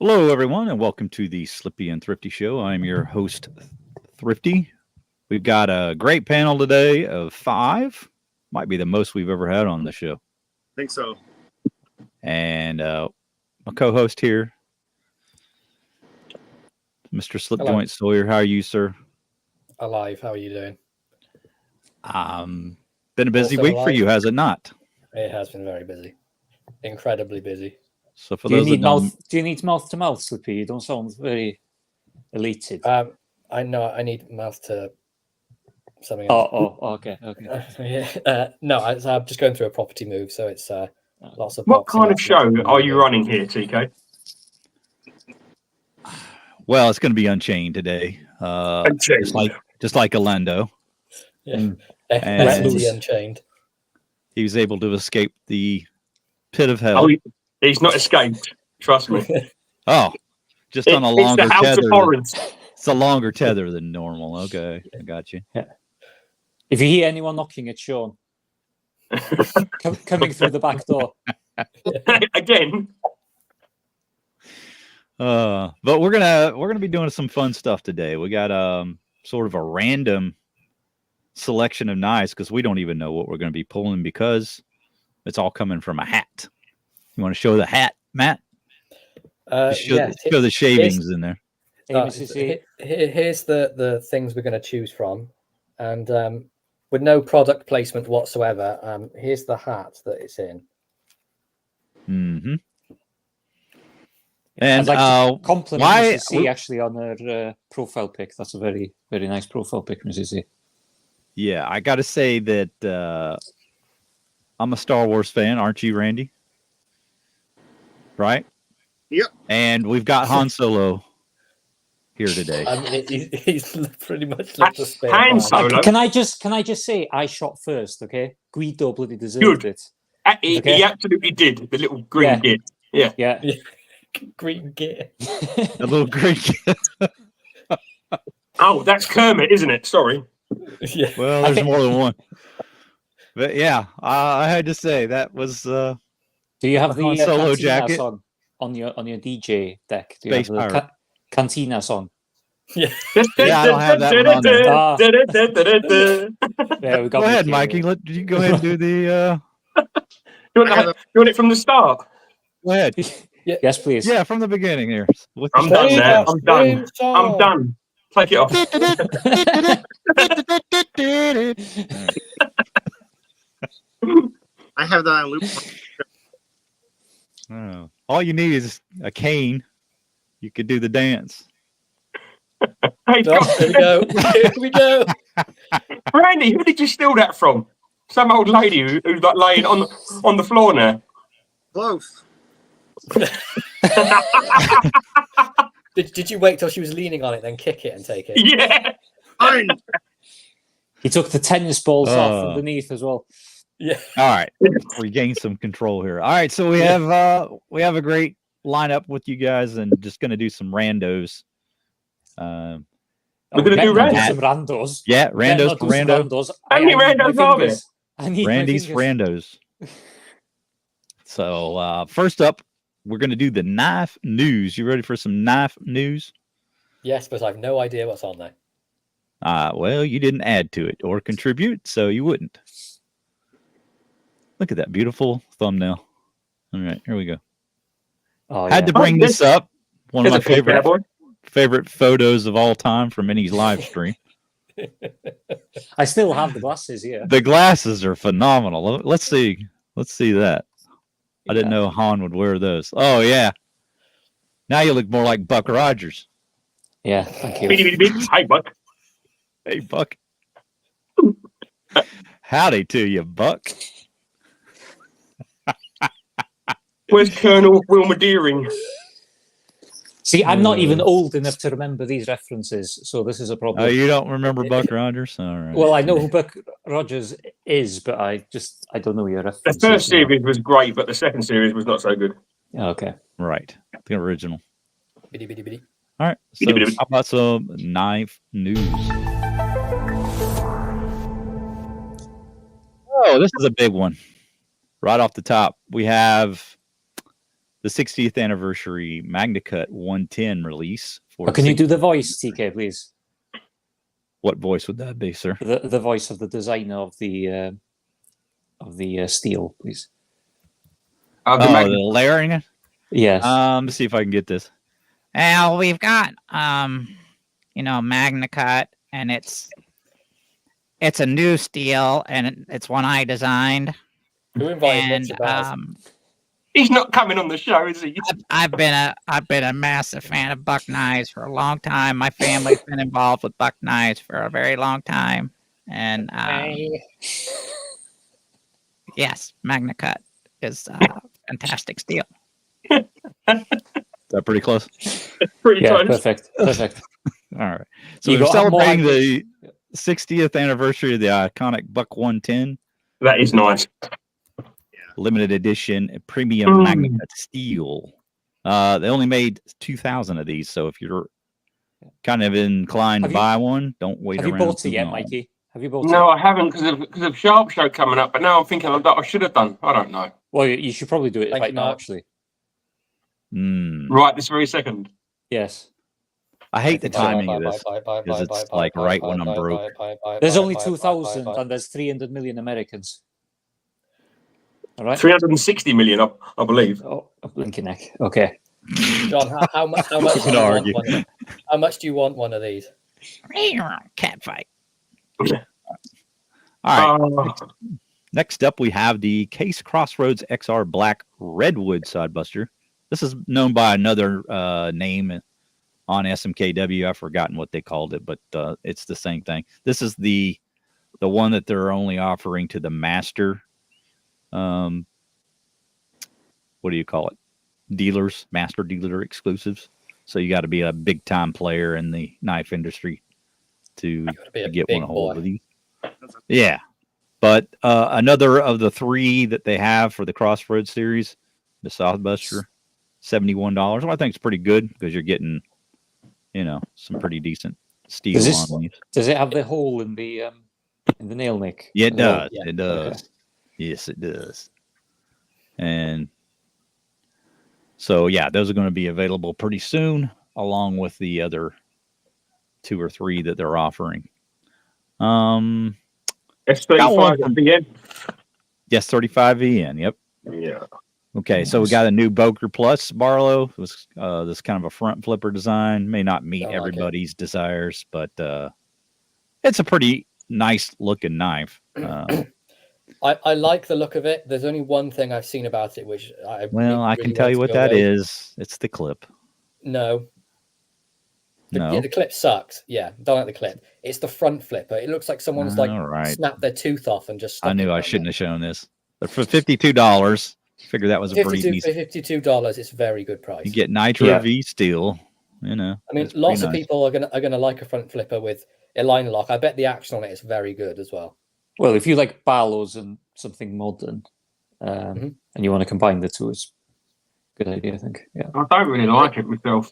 Hello, everyone, and welcome to the Slippy and Thrifty Show. I'm your host, Thrifty. We've got a great panel today of 5. Might be the most we've ever had on the show. I think so. And my co-host here, Mr. Slipjoint Sawyer. How are you, sir? Alive. How are you doing? Been a busy week for you, has it not? It has been very busy. Incredibly busy. So for do those you need that do you need mouth to mouth, Slippy? You don't sound very elated. I know I need mouth to something else. Okay. No, I'm just going through a property move, so it's lots of. What kind of show are you running here, TK? well, it's going to be Unchained today. Unchained. Just like Elando. Yeah. And Unchained. He was able to escape the pit of hell. Oh, he's not escaped. Trust me. Oh, just on a longer it's the House tether. Of Horrors. It's a longer tether than normal. Okay, I got you. Yeah. If you hear anyone knocking, it's Sean. Coming through the back door. Again. But we're gonna be doing some fun stuff today. We got sort of a random selection of knives because we don't even know what we're going to be pulling because it's all coming from a hat. You want to show the hat, Matt? Show the shavings in there. Here's the things we're going to choose from, and with no product placement whatsoever. Here's the hat that it's in. Mm-hmm. And I'd like to compliment why Mrs. C actually on her profile pic. That's a very, very nice profile pic, Mrs. C. Yeah, I got to say that I'm a Star Wars fan, aren't you, Randy? Right? Yep. And we've got Han Solo here today. He's pretty much left the spare. Han Solo. Can I just say I shot first, okay? Guido bloody deserved it. He absolutely did. The little green git. Yeah. Green git. A little green git. Oh, that's Kermit, isn't it? Sorry. Yeah. Well, there's more than one. But yeah, I had to say that was. Do you have the Solo Cantina jacket song on your DJ deck? Do you Space have the Cantina song? Yeah. Yeah, I don't have that one on there. Yeah, we got Go ahead, Mikey. You go ahead and do the. You want it from the start? Go ahead. Yes, please. Yeah, from the beginning here. I'm done now. I'm done. Take it off. I have that on loop. Oh. All you need is a cane. You could do the dance. Hey, Here we go. Here we go. Randy, who did you steal that from? Some old lady who's like laying on the floor now. Close. Did you wait till she was leaning on it, then kick it and take it? Yeah. Fine. He took the tennis balls off underneath as well. Yeah. All right, we gained some control here. All right, so we have a great lineup with you guys, and just going to do some randos. We're going to do some randos. Yeah, randos. How many randos are there? Randy's randos. So first up, we're going to do the knife news. You ready for some knife news? Yes, but I've no idea what's on there. Well, you didn't add to it or contribute, so you wouldn't. Look at that beautiful thumbnail. All right, here we go. Had to bring this up. One of my favorite photos of all time from any live stream. I still have the glasses here. The glasses are phenomenal. Let's see that. I didn't know Han would wear those. Oh, yeah. Now you look more like Buck Rogers. Yeah, thank you. Hi, Buck. Hey, Buck. Howdy to you, Buck. Where's Colonel Wilma Deering? See, I'm not even old enough to remember these references, so this is a problem. Oh, you don't remember Buck Rogers? All right. Well, I know who Buck Rogers is, but I don't know your references. The first series was great, but the second series was not so good. Okay. Right. The original. Biddy, biddy, biddy. All right. So how about some knife news? Oh, this is a big one. Right off the top, we have the 60th anniversary MagnaCut 110 release. For Can you do the voice, TK, please? What voice would that be, sir? The voice of the designer of the steel, please. The The Magna. layering. Yes. Let's see if I can get this. Well, we've got MagnaCut, and it's a new steel, and it's one I designed. Who invited And Mr. Baz? He's not coming on the show, is he? I've been a massive fan of buck knives for a long time. My family's been involved with buck knives for a very long time, and yes, MagnaCut is fantastic steel. Is that pretty close? Pretty Yeah, close. perfect. All right. So You we're got more celebrating the 60th anniversary of the iconic Buck 110 That is nice. limited edition premium MagnaCut steel. They only made 2,000 of these, so if you're kind of inclined to buy one, don't wait Have around. you bought too it yet, long. Mikey? Have you bought it? No, I haven't because of Sharp Show coming up. But now I'm thinking that I should have done. I don't know. Well, you should probably do it Thank right you, now, Mark. actually. Right this very second. Yes. I hate the timing of this because it's like right when I'm broke. There's only 2,000 and there's 300 million Americans. All right. 360 million, I believe. Oh, a blinking neck. Okay. John, how much do can you argue. want one? How much do you want one of these? Cat fight. All right. Next up, we have the Case Crossroads XR Black Redwood Sidebuster. This is known by another name on SMKW. I've forgotten what they called it, but it's the same thing. This is the one that they're only offering to the master. What do you call it? Dealers, master dealer exclusives. So you got to be a big time player in the knife industry to get one hold of these. Yeah. But another of the three that they have for the Crossroads series, the Southbuster, $71. Well, I think it's pretty good because you're getting, some pretty decent steel on these. Does it have the hole in the nail nick? Yeah, it does. Yeah. It does. Okay. Yes, it does. And so, yeah, those are going to be available pretty soon, along with the other 2 or 3 that they're offering. S35 from- VN. Yes, 35VN. Yep. Yeah. Okay, so we got a new Boker Plus Barlow. It was this kind of a front flipper design. May not meet I like it. everybody's desires, but it's a pretty nice looking knife. I like the look of it. There's only one thing I've seen about it, which I I can tell you what that is. It's the clip. No. No. Yeah, the clip sucks. Yeah, don't like the clip. It's the front flipper. It looks like someone's like All right. snapped their tooth off and just. I knew I shouldn't have shown this. But for $52, figure that was a pretty decent. $52. It's a very good price. You get Nitro V steel. I mean, lots of people are gonna like a front flipper with a line lock. I bet the action on it is very good as well. Well, if you like Barlows and something modern, and you want to combine the two, it's a good idea, I think. Yeah. I don't really like it myself.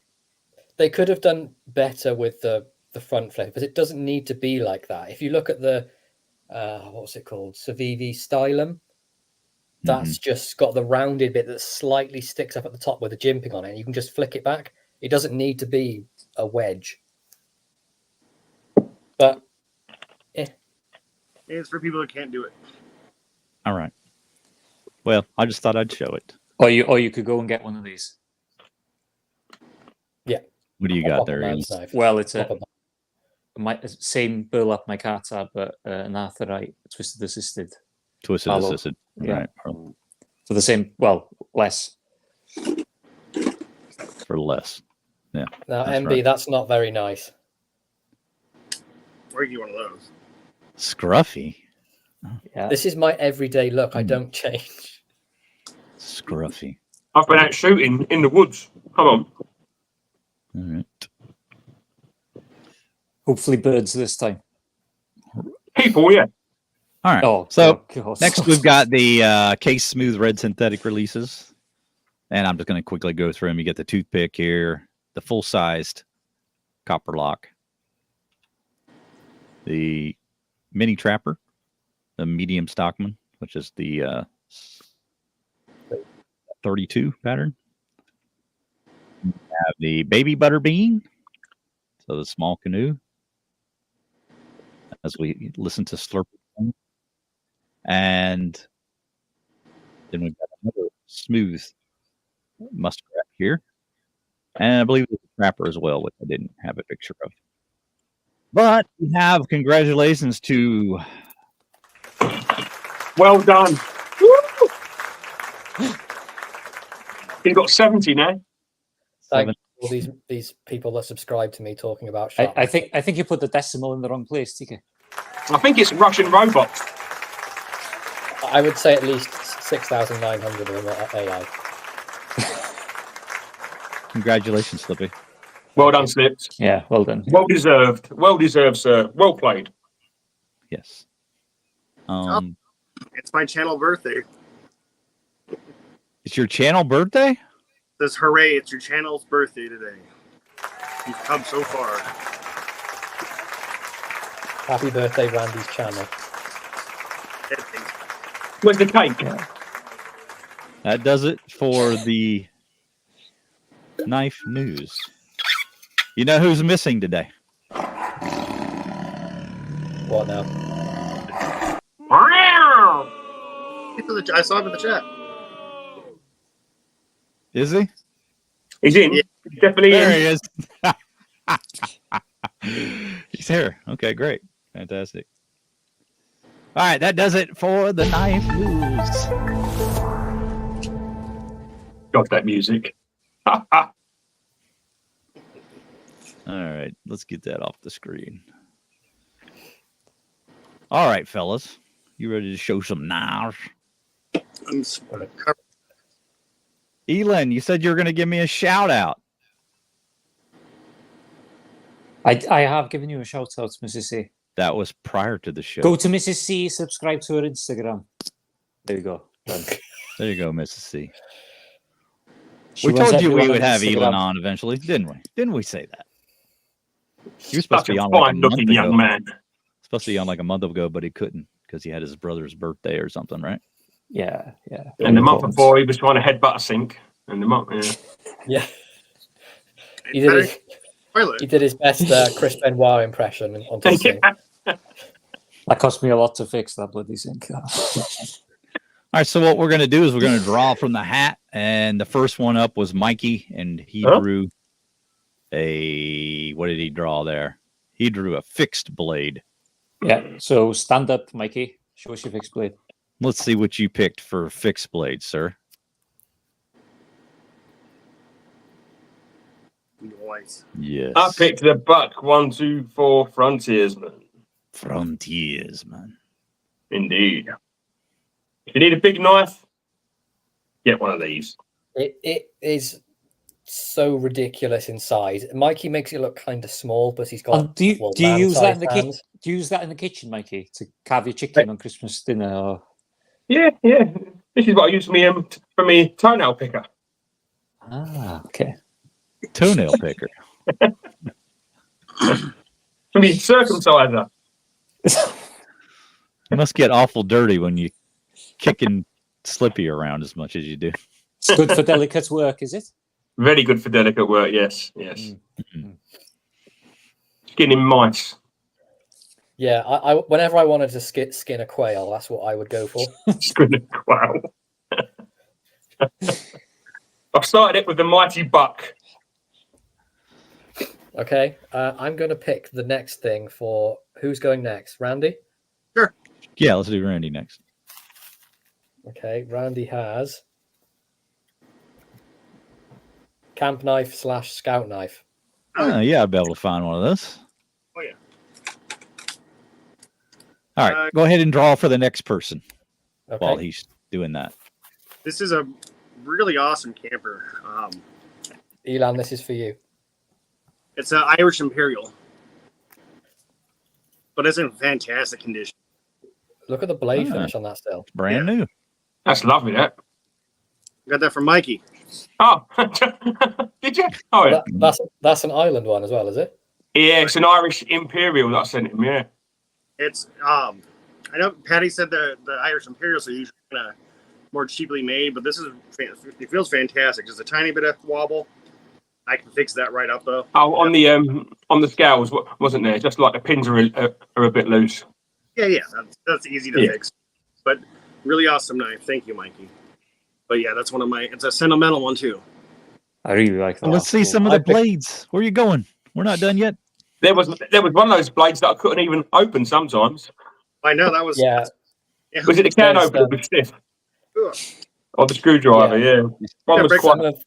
They could have done better with the front flip, but it doesn't need to be like that. If you look at the what's it called, Civivi Stylum, that's just got the rounded bit that slightly sticks up at the top with a jimping on it, and you can just flick it back. It doesn't need to be a wedge. But It's for people that can't do it. all right. Well, I just thought I'd show it. Or you could go and get one of these. What do you got there, Ian? Well, it's same burlap micarta, but an Arthurite twisted assisted. Twisted Barlow. assisted. Yeah. Right. For the same, less. For less. Yeah. Now, that's MB, right. that's not very nice. Where do you want one of those? Scruffy. Yeah. This is my everyday look. I don't change. Scruffy. I've been out shooting in the woods. Come on. All right. Hopefully birds this time. People, yeah. All right. Oh, So God. next we've got the Case Smooth Red Synthetic releases. And I'm just going to quickly go through them. You get the toothpick here, the full-sized copper lock, the mini trapper, the medium Stockman, which is the 32 pattern. We have the baby butter bean, so the small canoe, as we listen to Slurpy. And then we've got another smooth muskrat here. And I believe there's a trapper as well, which I didn't have a picture of. But we have congratulations to... Well done. Woo! He's got 70 now. Thank all these people that subscribe to me talking about shark. I think you put the decimal in the wrong place, TK. I think it's Russian robots. I would say at least 6,900 of them are AI. Congratulations, Slippy. Well done, Slips. Yeah, well done. Well deserved. Well deserved, sir. Well played. Yes. It's my channel birthday. It's your channel birthday? Says hooray, it's your channel's birthday today. You've come so far. Happy birthday, Randy's channel. Where's the cake? That does it for the knife news. You know who's missing today? What now? I saw him in the chat. Is he? He's in. Yeah. He's definitely There in. he is. He's here. Okay, great. Fantastic. All right, that does it for the knife news. Got that music. All right, let's get that off the screen. All right, fellas. You ready to show some knives? I'm covered. Elin, you said you were going to give me a shout out. I have given you a shout out, Mrs. C. That was prior to the show. Go to Mrs. C, subscribe to her Instagram. There you go. Done. There you go, Mrs. C. She We runs told you we everyone would on have Instagram. Elin on eventually, didn't we? Didn't we say that? He was supposed Such to be a on like a fine month looking ago. young man. Supposed to be on like a month ago, but he couldn't because he had his brother's birthday or something, right? Yeah. And the month before, he was trying to headbutt a sink. And the month, Yeah. He did his best Chris Benoit impression on Twitter. That cost me a lot to fix that bloody sink. All right, so what we're going to do is we're going to draw from the hat, and the first one up was Mikey, and he drew a... What did he draw there? He drew a fixed blade. Yeah, so stand up, Mikey. Show us your fixed blade. Let's see what you picked for fixed blade, sir. Nice. Yes. I picked the Buck 124 Frontiersman. Frontiersman. Indeed. If you need a big knife, get one of these. It is so ridiculous in size. Mikey makes it look kind of small, but he's got. And do you man-sized use that in the kitchen? hands. Do you use that in the kitchen, Mikey, to carve your chicken on Christmas dinner? Or... Yeah. This is what I use for me toenail picker. Ah, okay. Toenail picker. For me circumciser. You must get awful dirty when you kicking Slippy around as much as you do. It's good for delicate work, is it? Very good for delicate work, yes. Mm-hmm. Skinning mice. Yeah, I whenever I wanted to skin a quail, that's what I would go for. Skinning quail. I've started it with the mighty buck. Okay, I'm going to pick the next thing for who's going next. Randy? Yeah, let's do Randy next. Okay, Randy has camp knife / scout knife. Yeah, I'd be able to find one of those. Oh, yeah. All right, go ahead and draw for the next person Okay. while he's doing that. This is a really awesome camper. Elan, this is for you. It's an Irish Imperial, but it's in fantastic condition. Look at the blade finish on that still. It's brand new. That's lovely, that. Got that from Mikey. Oh, did you? Oh, yeah. That's an island one as well, is it? Yeah, it's an Irish Imperial that I sent him, yeah. It's I know Patty said the Irish Imperials are usually kind of more cheaply made, but this is it feels fantastic. Just a tiny bit of wobble, I can fix that right up though. Oh, on the scales, wasn't there? Just like the pins are a bit loose. Yeah, that's easy to fix. But really awesome knife. Thank you, Mikey. But yeah, that's one of my. It's a sentimental one too. I really like that. Let's see some of the blades. Where are you going? We're not done yet. There was one of those blades that I couldn't even open sometimes. I know that was. Yeah. Was it the can There's, opener with stiff? Or the screwdriver? Yeah. One was Some quite. of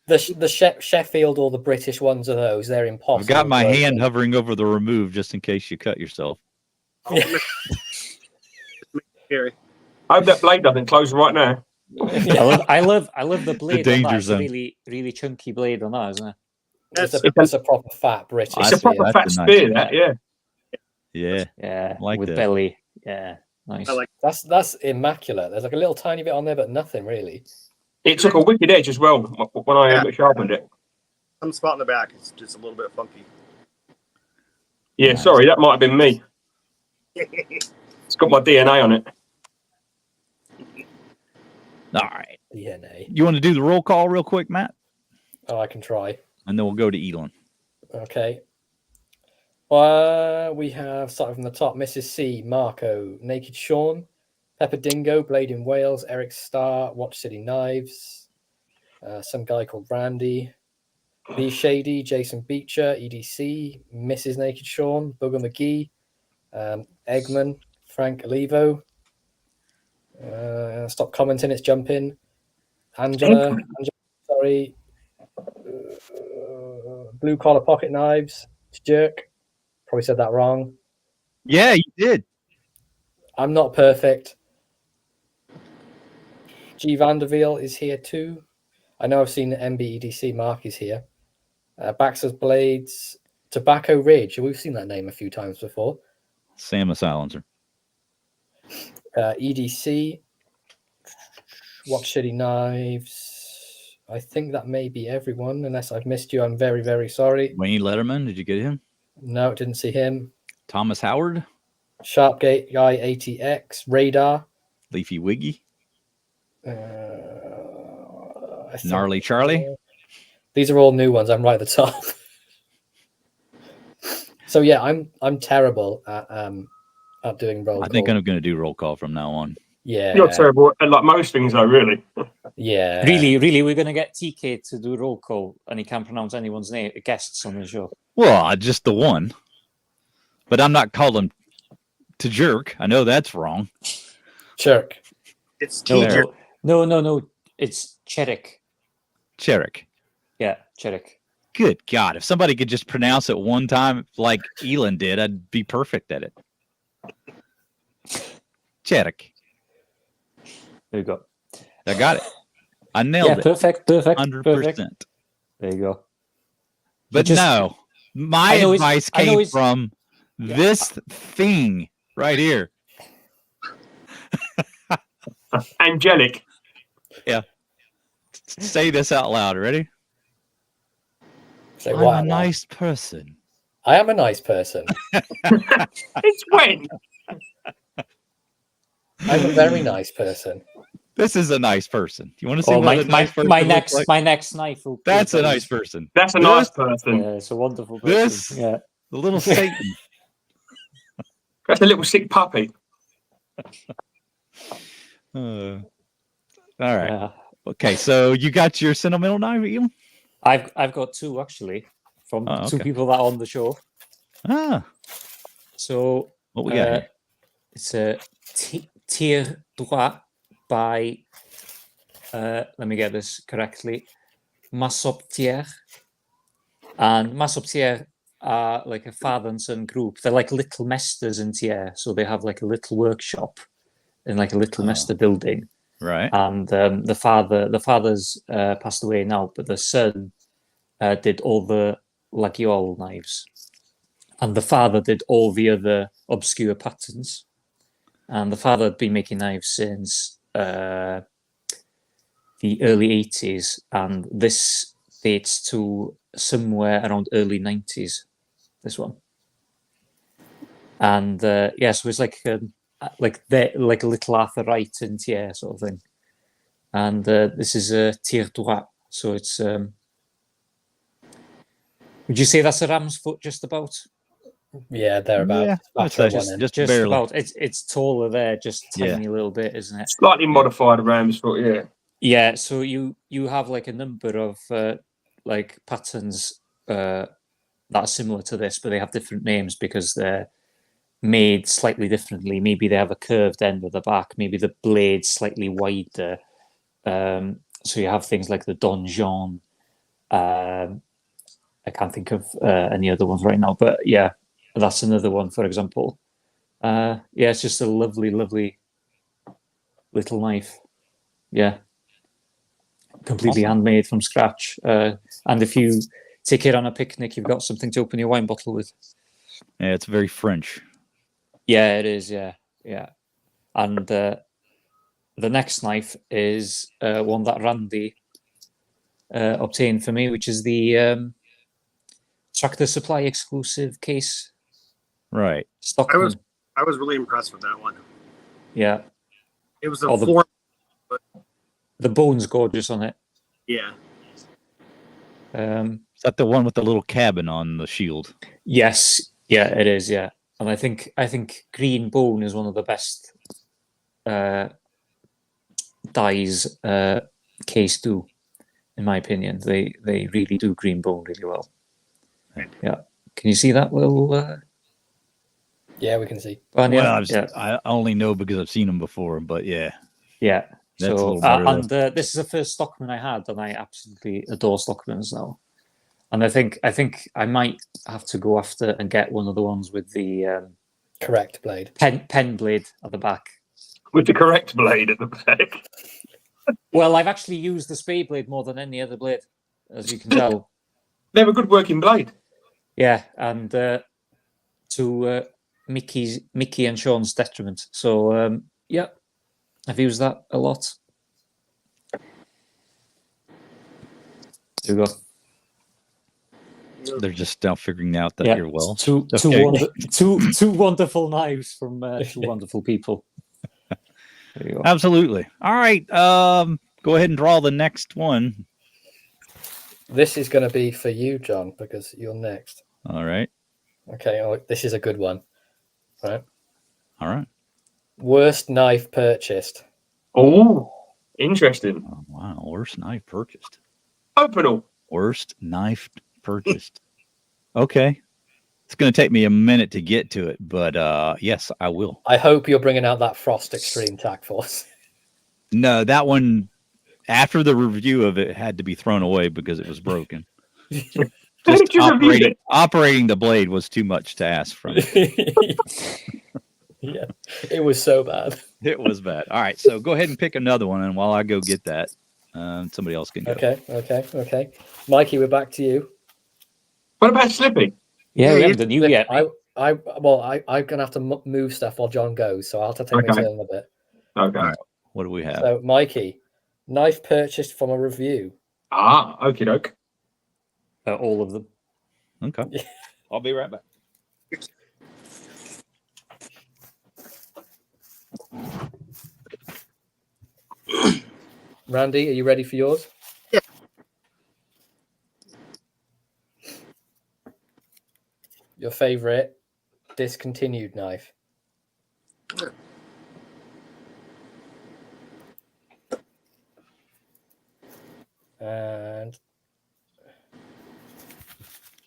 the Sheffield or the British ones of those, they're impossible. I've got my to hand open. hovering over the remove just in case you cut yourself. Scary. I hope that blade doesn't close right now. I love the blade. The on danger that. It's a zone. really, really chunky blade on that, isn't it? It's a proper fat British. It's a proper that's fat a nice spear, one. that, yeah. Yeah. Yeah, like with that. belly. Yeah, nice. I like. That's immaculate. There's like a little tiny bit on there, but nothing really. It took a wicked edge as well when I sharpened it. Some spot in the back. It's just a little bit funky. Yeah, Nice. sorry, that might have been me. It's got my DNA on it. All right. DNA. You want to do the roll call real quick, Matt? Oh, I can try. And then we'll go to Elon. Okay. We have starting from the top: Mrs. C, Marco, Naked Sean, Pepper Dingo, Blade in Wales, Eric Starr, Watch City Knives, some guy called Randy, B Shady, Jason Beecher, EDC, Mrs. Naked Sean, Booger McGee, Eggman, Frank Olivo. Stop commenting, it's jumping. Angela, sorry. Blue Collar Pocket Knives, Jerk. Probably said that wrong. Yeah, you did. I'm not perfect. G Vanderveel is here too. I know I've seen the MBEDC Mark is here. Baxter's Blades, Tobacco Ridge. We've seen that name a few times before. Samus Silencer. EDC, Watch City Knives. I think that may be everyone. Unless I've missed you, I'm very, very sorry. Wayne Letterman. Did you get him? No, didn't see him. Thomas Howard. Sharpgate Guy ATX, Radar. Leafy Wiggy. I think- Gnarly Charlie. These are all new ones. I'm right at the top. So yeah, I'm terrible at doing roll I think call. I'm going to do roll call from now on. Yeah. You're terrible at like most things, though, really. Yeah. Really, we're going to get TK to do roll call, and he can't pronounce anyone's name. Guests on the show. Well, just the one. But I'm not calling to jerk. I know that's wrong. Chirk. It's No, teacher. no. It's Cherik. Cherik. Yeah, Cherik. Good God. If somebody could just pronounce it one time like Elon did, I'd be perfect at it. Cherik. There you go. I got it. I nailed it. Perfect. 100%. There you go. But Just- no, my I know advice I know came he's- from this thing right here. Angelic. Say this out loud. Ready? Say I'm what? a Alan? nice person. I am a nice person. It's when. I'm a very nice person. This is a nice person. You want to see Oh, what a nice person my looks like? next knife. Will That's a nice person. That's a This- nice person. Yeah, it's a wonderful person. This- Yeah. The little Satan. That's a little sick puppy. All right. Yeah. Okay. So you got your sentimental knife, Elon? I've got two actually from Oh, two okay. people that are on the show. Ah, So what we got here? it's a Tier Droit by let me get this correctly. Massoptier. And Massoptier are like a father and son group. They're like little mesters in Tier, so they have like a little workshop in like a little mester building. Right. And the father's passed away now, but the son did all the Laguiole knives, and the father did all the other obscure patterns. And the father had been making knives since the early 80s, and this dates to somewhere around early 90s. This one, and so it's like a little Arthur Wright in Tier sort of thing. And this is a Tier Droit, so it's Would you say that's a ram's foot just about? Yeah, thereabouts. Yeah, Back I'd say on one just, end. just Just barely. about. It's taller there, just Yeah. tiny little bit, isn't it? Slightly modified ram's foot, yeah. Yeah. So you have like a number of like patterns that are similar to this, but they have different names because they're made slightly differently. Maybe they have a curved end at the back. Maybe the blade's slightly wider. So you have things like the Donjon. I can't think of any other ones right now, but yeah, that's another one, for example. Yeah, it's just a lovely, lovely little knife. Yeah, completely Awesome. handmade from scratch. And if you take it on a picnic, you've got something to open your wine bottle with. Yeah, it's very French. Yeah, it is. Yeah, yeah. And the next knife is one that Randy obtained for me, which is the Tractor Supply exclusive case. Right. Stockman. I was really impressed with that one. Yeah. It was a Oh, the- form. The bone's gorgeous on it. Yeah. Is that the one with the little cabin on the shield? Yes, yeah, it is. Yeah, and I think green bone is one of the best dyes case do, in my opinion. They really do green bone really well. Yeah, can you see that little? Yeah, we can see. Barnyard? Well, Yeah, I only know because I've seen them before, but yeah. yeah. That's a So little better and this is the first Stockman I had, and I absolutely adore Stockmans now. And I think I might have to go after and get one of the ones with the Correct blade. pen blade at the back. With the correct blade at the back. Well, I've actually used the spade blade more than any other blade, as you can tell. They have a good working blade. Yeah, and to Mickey and Sean's detriment. So yeah, I've used that a lot. There you go. They're just now figuring out that Yeah, you're well. two wonderful knives from two wonderful people. There you go. Absolutely. All right. Go ahead and draw the next one. This is going to be for you, John, because you're next. All right. Okay. Oh, this is a good one. All right. All right. Worst knife purchased. Oh, interesting. Oh, wow. Worst knife purchased. Open all. Worst knife purchased. Okay. It's going to take me a minute to get to it, but yes, I will. I hope you're bringing out that Frost Extreme Tack Force. No, that one, after the review of it, had to be thrown away because it was broken. How did you review it? Operating the blade was too much to ask from it. Yeah, it was so bad. It was bad. All right, so go ahead and pick another one, and while I go get that, somebody else can go. Okay. Mikey, we're back to you. What about Slippy? Yeah, we haven't done you yet. I'm gonna have to move stuff while John goes, so I'll have to take my turn in a bit. Okay. All right. What do we have? So, Mikey, knife purchased from a review. Okie doke. All of them. Okay. I'll be right back. Randy, are you ready for yours? Yeah. Your favorite discontinued knife. And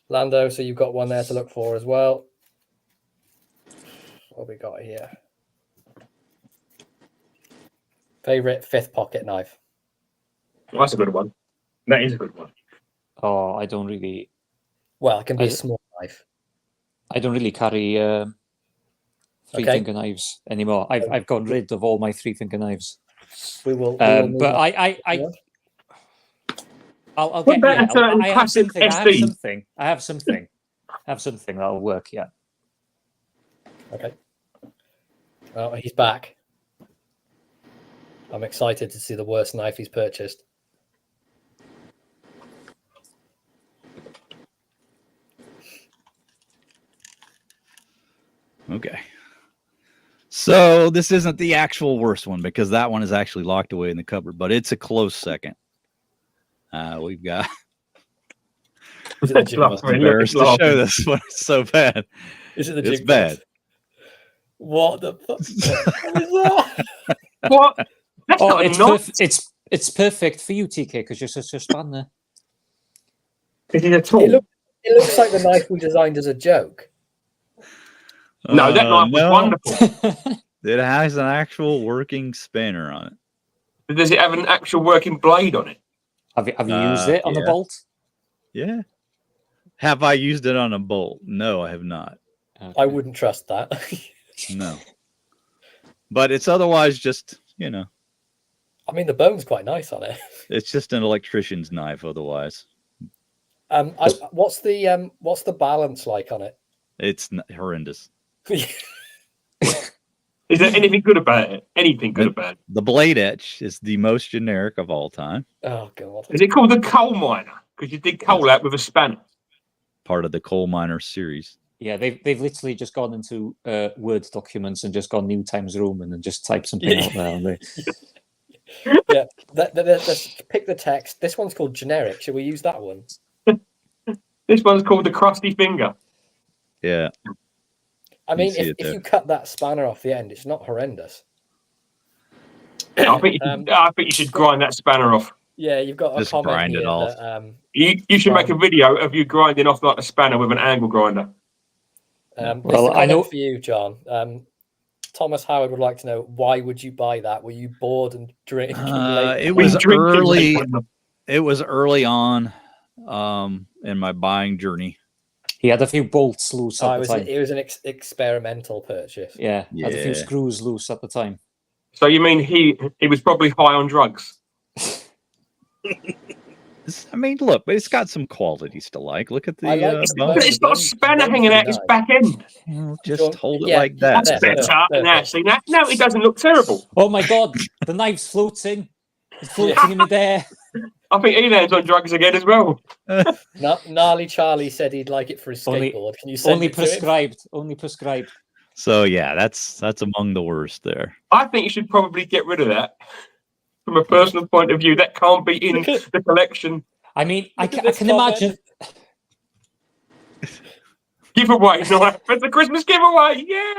Lando, so you've got one there to look for as well. What we got here? Favorite fifth pocket knife. Well, that's a good one. That is a good one. Oh, I don't really. Well, it can be a small knife. I don't really carry three finger knives anymore. I've got rid of all my three finger knives. We will. But I'll get. Yeah, I have something. I have something that'll work. Yeah. Okay. Well, he's back. I'm excited to see the worst knife he's purchased. Okay. So this isn't the actual worst one because that one is actually locked away in the cupboard, but it's a close second. We've got Is it the gym Laugh, bus? man. Look, Embarrassed it's to show laughing. this one. It's so bad. Is it the It's gym bad. bus? What the fuck? What is that? What? That's Oh, not a it's knot. it's perfect for you, TK, because you're such a spanner. Is it at all? It looks like the knife we designed as a joke. No, that knife was No. wonderful. It has an actual working spanner on it. Does it have an actual working blade on it? Have you used it on a yeah. bolt? Yeah. Have I used it on a bolt? No, I have not. I Okay. wouldn't trust that. No. But it's otherwise just, I mean, the bone's quite nice on it. it's just an electrician's knife otherwise. What's the balance like on it? It's horrendous. Is there anything good about it? Anything good about it? The blade etch is the most generic of all time. Oh god! Is it called the coal miner? Because you dig coal out with a spanner. Part of the coal miner series. Yeah, they've literally just gone into Word documents and just gone New Times Roman and just typed something out there. And Yeah, let's pick the text. This one's called generic. Should we use that one? This one's called the crusty finger. Yeah. I mean, see it if there. you cut that spanner off the end, it's not horrendous. I think you should grind that spanner off. Yeah, you've got a Just comment grind it here off. that You should make a video of you grinding off like a spanner with an angle grinder. well, I know- for you, John. Thomas Howard would like to know, why would you buy that? Were you bored and drinking? It We was drink it early. late when It was early on in my buying journey. he had a few bolts loose at the time. It was an experimental purchase. Yeah, had a few Yeah. screws loose at the time. So you mean he was probably high on drugs? I mean, look, but it's got some qualities to like. Look at the I like the bone. bone. But it's got a spanner hanging out his back end. Well, just John, hold it yeah, like that. That's Yeah, better. perfect. Now, see, now it doesn't look terrible. Oh my god, the knife's floating. It's floating in midair. I think Elan's on drugs again as well. Gnarly Charlie said he'd like it for his Only- skateboard. Can you send Only it to him? prescribed. Only prescribed. So yeah, that's among the worst there. I think you should probably get rid of that. From a personal point of view, that can't be in the collection. I mean, I Look at can this comment. imagine. Giveaway knife. It's a Christmas giveaway. Yeah.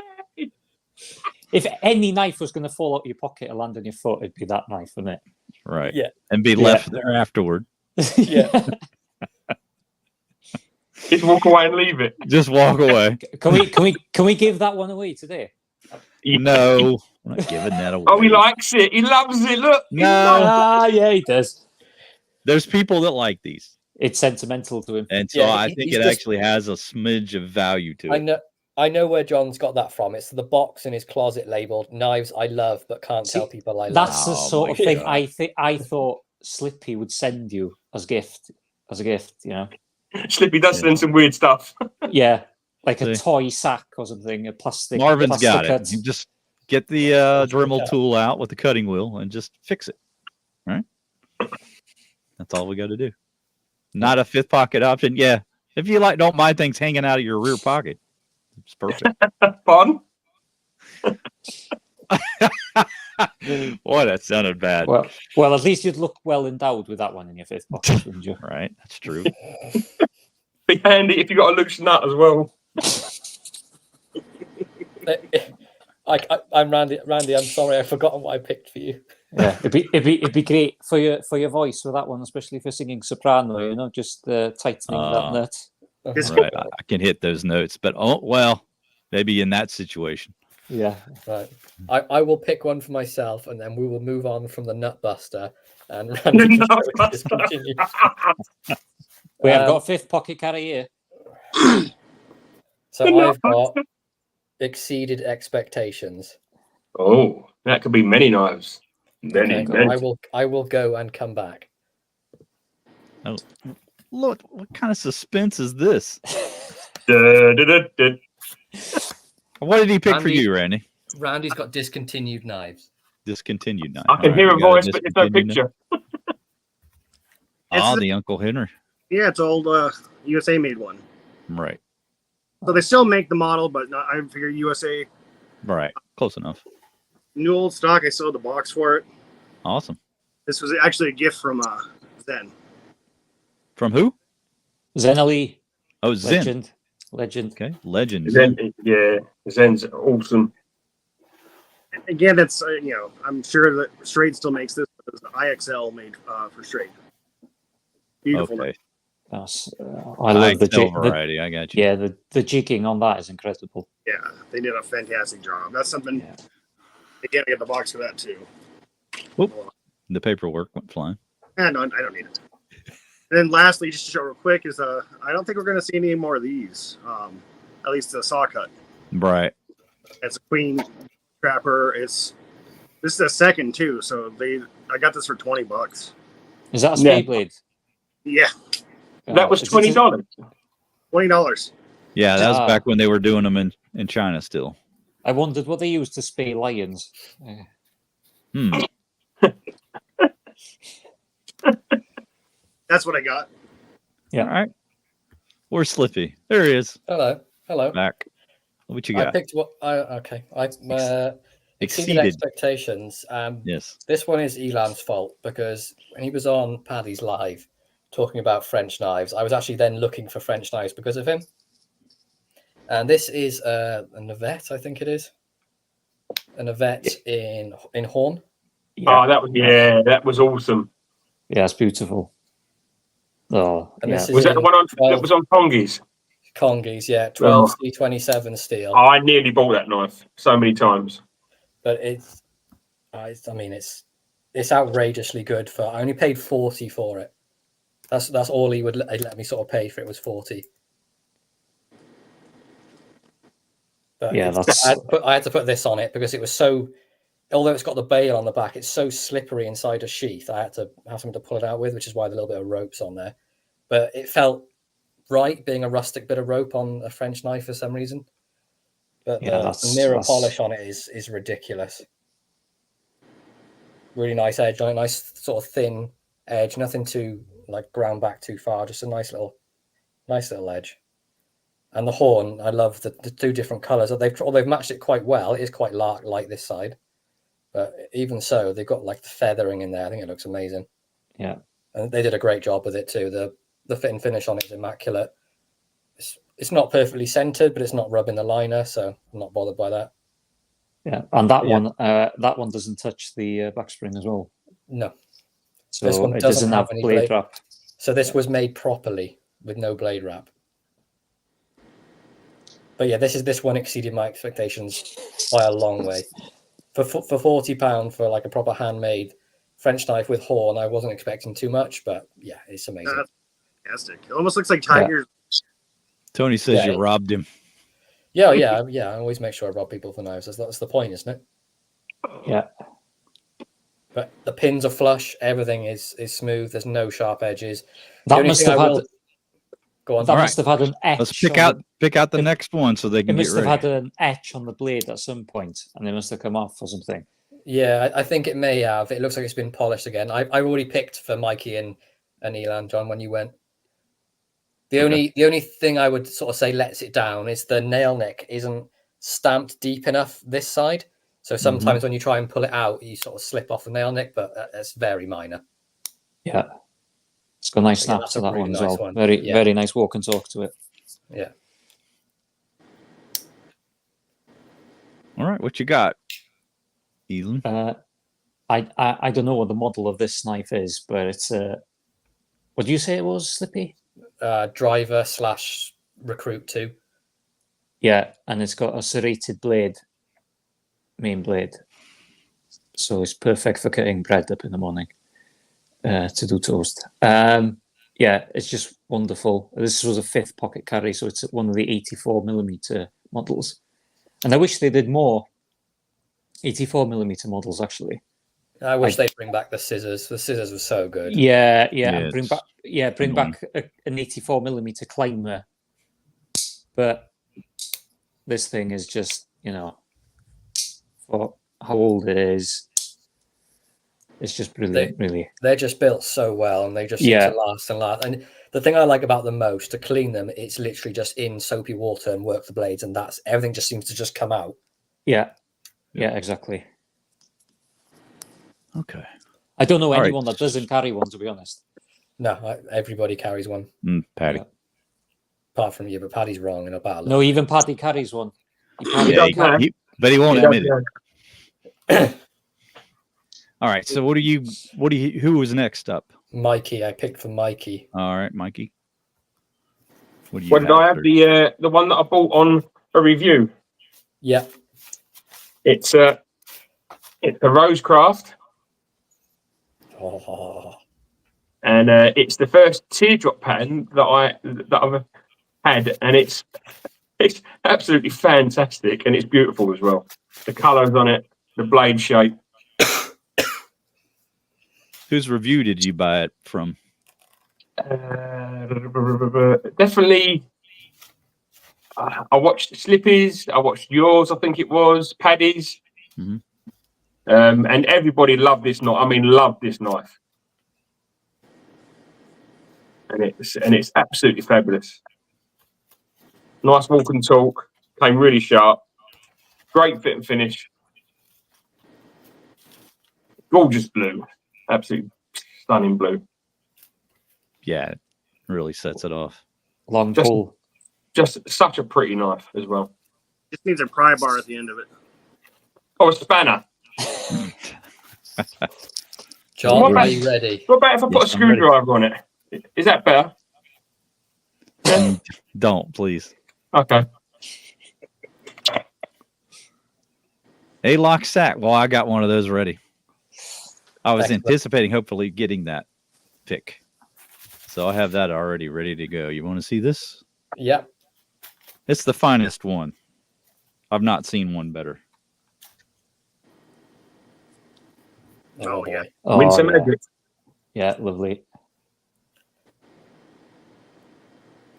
If any knife was going to fall out of your pocket and land on your foot, it'd be that knife, wouldn't Right. Yeah. And be left there afterward. it? Yeah. Just walk away and leave it. Just walk away. Can we give that one away today? No, I'm not giving that away. Oh, he likes it. He loves it. Look. He No. loves Ah, yeah, he does. There's people that like these. It's sentimental to him. And so Yeah, I he- think he's it just- actually has a smidge of value to it. I know where John's got that from. It's the box in his closet labeled "Knives I love but can't See, tell people I love." That's the Oh sort my of thing God. I thought Slippy would send you as a gift, you know. Slippy does send some weird stuff. Yeah, like a See. toy sack or something, a plastic. Marvin's plastic got it. cut. You just get the Dremel Yeah. tool out with the cutting wheel and just fix it. Right? That's all we got to do. Not a fifth pocket option. Yeah. If you don't mind things hanging out of your rear pocket, it's perfect. Fun. Boy, that sounded bad. Well, at least you'd look well endowed with that one in your fifth pocket, wouldn't you? Right? That's true. Be handy if you got a loose nut as well. I'm Randy. Randy, I'm sorry, I've forgotten what I picked for you. Yeah, it'd be great for your voice for that one, especially for singing soprano. You know, just tightening that nut. It's Right. I can hit those notes, but maybe in that situation. Yeah. Right. I will pick one for myself, and then we will move on from the nut buster. And Randy can show it discontinued. We have Um, got a fifth pocket carry here. So I've got exceeded expectations. Oh, that could be many knives. Many, Okay, many. I will go and come back. Look, what kind of suspense is this? Da, da, da, da. What did he pick for Randy- you, Randy? Randy's got discontinued knives. Discontinued now. I can hear a voice, but there's no picture. Ah, It's the Uncle Henry. Yeah, it's old USA made one. Right. So they still make the model, but not, I figure USA. Right. Close enough. New old stock. I sold the box for it. Awesome. This was actually a gift from Zen. From who? Zenali, Oh, Zen. legend. Okay, legend. Zen, yeah, Zen's awesome. Again, that's I'm sure that Straight still makes this, but it's the IXL made for Straight. Beautiful. Okay, I love the IXL variety. I got you. Yeah, the jigging on that is incredible. Yeah, they did a fantastic job. That's something. Yeah. Again, I get the box for that too. Whoop. The paperwork went flying. I don't need it. And then lastly, just to show real quick, is I don't think we're going to see any more of these. At least the saw cut. Right. It's a Queen Trapper. This is a second too, so I got this for $20. Is that a speed blade? Yeah, That was $20. $20. Yeah, that was back when they were doing them in China still. I wondered what they used to spay lions. That's what I got. Yeah. All right. Where's Slippy? There he is. Hello. Back. What you I got? picked what I exceeded Exceeded. expectations. Yes. This one is Elan's fault because when he was on Paddy's Live talking about French knives, I was actually then looking for French knives because of him. And this is a Navette, I think it is. A Navette in Horn. Yeah. Oh, that was awesome. Yeah, it's beautiful. Oh, And yeah. this is Was that the one that was on Kongi's? Kongi's, yeah, 12 C27 steel. Oh, I nearly bought that knife so many times. But it's outrageously good for. I only paid 40 for it. That's all he would let me sort of pay for it was 40. But Yeah, I had to put this on it because it was so. Although it's got the bail on the back, it's so slippery inside a sheath. I had to have something to pull it out with, which is why the little bit of rope's on there. But it felt right being a rustic bit of rope on a French knife for some reason. But the mirror polish on it is ridiculous. Really nice edge on it, nice sort of thin edge, nothing too like ground back too far, just a nice little edge. And the horn, I love the two different colours. They've matched it quite well. It is quite light this side, but even so, they've got like the feathering in there. I think it looks amazing. Yeah, and they did a great job with it too. The fit and finish on it is immaculate. It's not perfectly centered, but it's not rubbing the liner, so I'm not bothered by that. Yeah, and that one doesn't touch the back spring as well. No, so this one doesn't have any blade wrap. So this was made properly with no blade wrap. But yeah, this one exceeded my expectations by a long way. For £40 for like a proper handmade French knife with horn, I wasn't expecting too much, but yeah, it's amazing. That's fantastic. It almost looks like Tiger's. Tony says you robbed him. Yeah. I always make sure I rob people for knives. That's the point, isn't it? Yeah. But the pins are flush. Everything is smooth. There's no sharp edges. That must have had. Go on. That must have had an etch. Let's pick out the next one so they can get ready. It must have had an etch on the blade at some point, and they must have come off or something. Yeah, I think it may have. It looks like it's been polished again. I already picked for Mikey and Elan, John, when you went. The only thing I would sort of say lets it down is the nail neck isn't stamped deep enough this side. So sometimes when you try and pull it out, you sort of slip off the nail neck, but it's very minor. Yeah. It's got a nice snap to that one as well. Very nice walk and talk to it. Yeah. All right, what you got, Elan? I don't know what the model of this knife is, but it's what do you say it was, Slippy? Driver / recruit 2. Yeah, and it's got a serrated blade, main blade. So it's perfect for cutting bread up in the morning to do toast. Yeah, it's just wonderful. This was a 5th pocket carry, so it's one of the 84mm models. And I wish they did more 84mm models, actually. I wish they'd bring back the scissors. The scissors were so good. Yeah, and bring back an 84mm climber. But this thing is just, for how old it is, it's just brilliant, really. They're just built so well, and they just seem to last and last. And the thing I like about them most, to clean them, it's literally just in soapy water and work the blades, and that's everything just seems to just come out. Yeah, exactly. Okay. I don't know anyone that doesn't carry one, to be honest. No, everybody carries one. Patty. Apart from you, but Paddy's wrong in a battle. No, even Paddy carries one. He Yeah, does now. but he won't He does admit it. now. All right. So who was next up? Mikey, I picked for Mikey. All right, Mikey. What do you What did I have? sir? The one that I bought on a review. Yeah. It's a Rosecraft, Oh, and it's the first teardrop pattern that I've had, and it's absolutely fantastic, and it's beautiful as well. The colours on it, the blade shape. Whose review did you buy it from? Definitely. I watched Slippy's. I watched yours. I think it was Paddy's. Mhm. And everybody loved this knife. I mean, loved this knife. And it's absolutely fabulous. Nice walk and talk. Came really sharp. Great fit and finish. Gorgeous blue. Absolutely stunning blue. Yeah, it really sets it off. Long Just- pull. Just such a pretty knife as well. Just needs a pry bar at the end of it. Oh, a spanner. John, What are about- you ready? What about if I put a Yes, I'm ready. screwdriver on it? Is that better? Don't, please. Okay. A lock sack. Well, I got one of those ready. I was Excellent. anticipating hopefully getting that pick. So I have that already ready to go. You want to see this? Yeah. It's the finest one. I've not seen one better. Oh, yeah. boy. Oh, Win some yeah. magic. Yeah, lovely.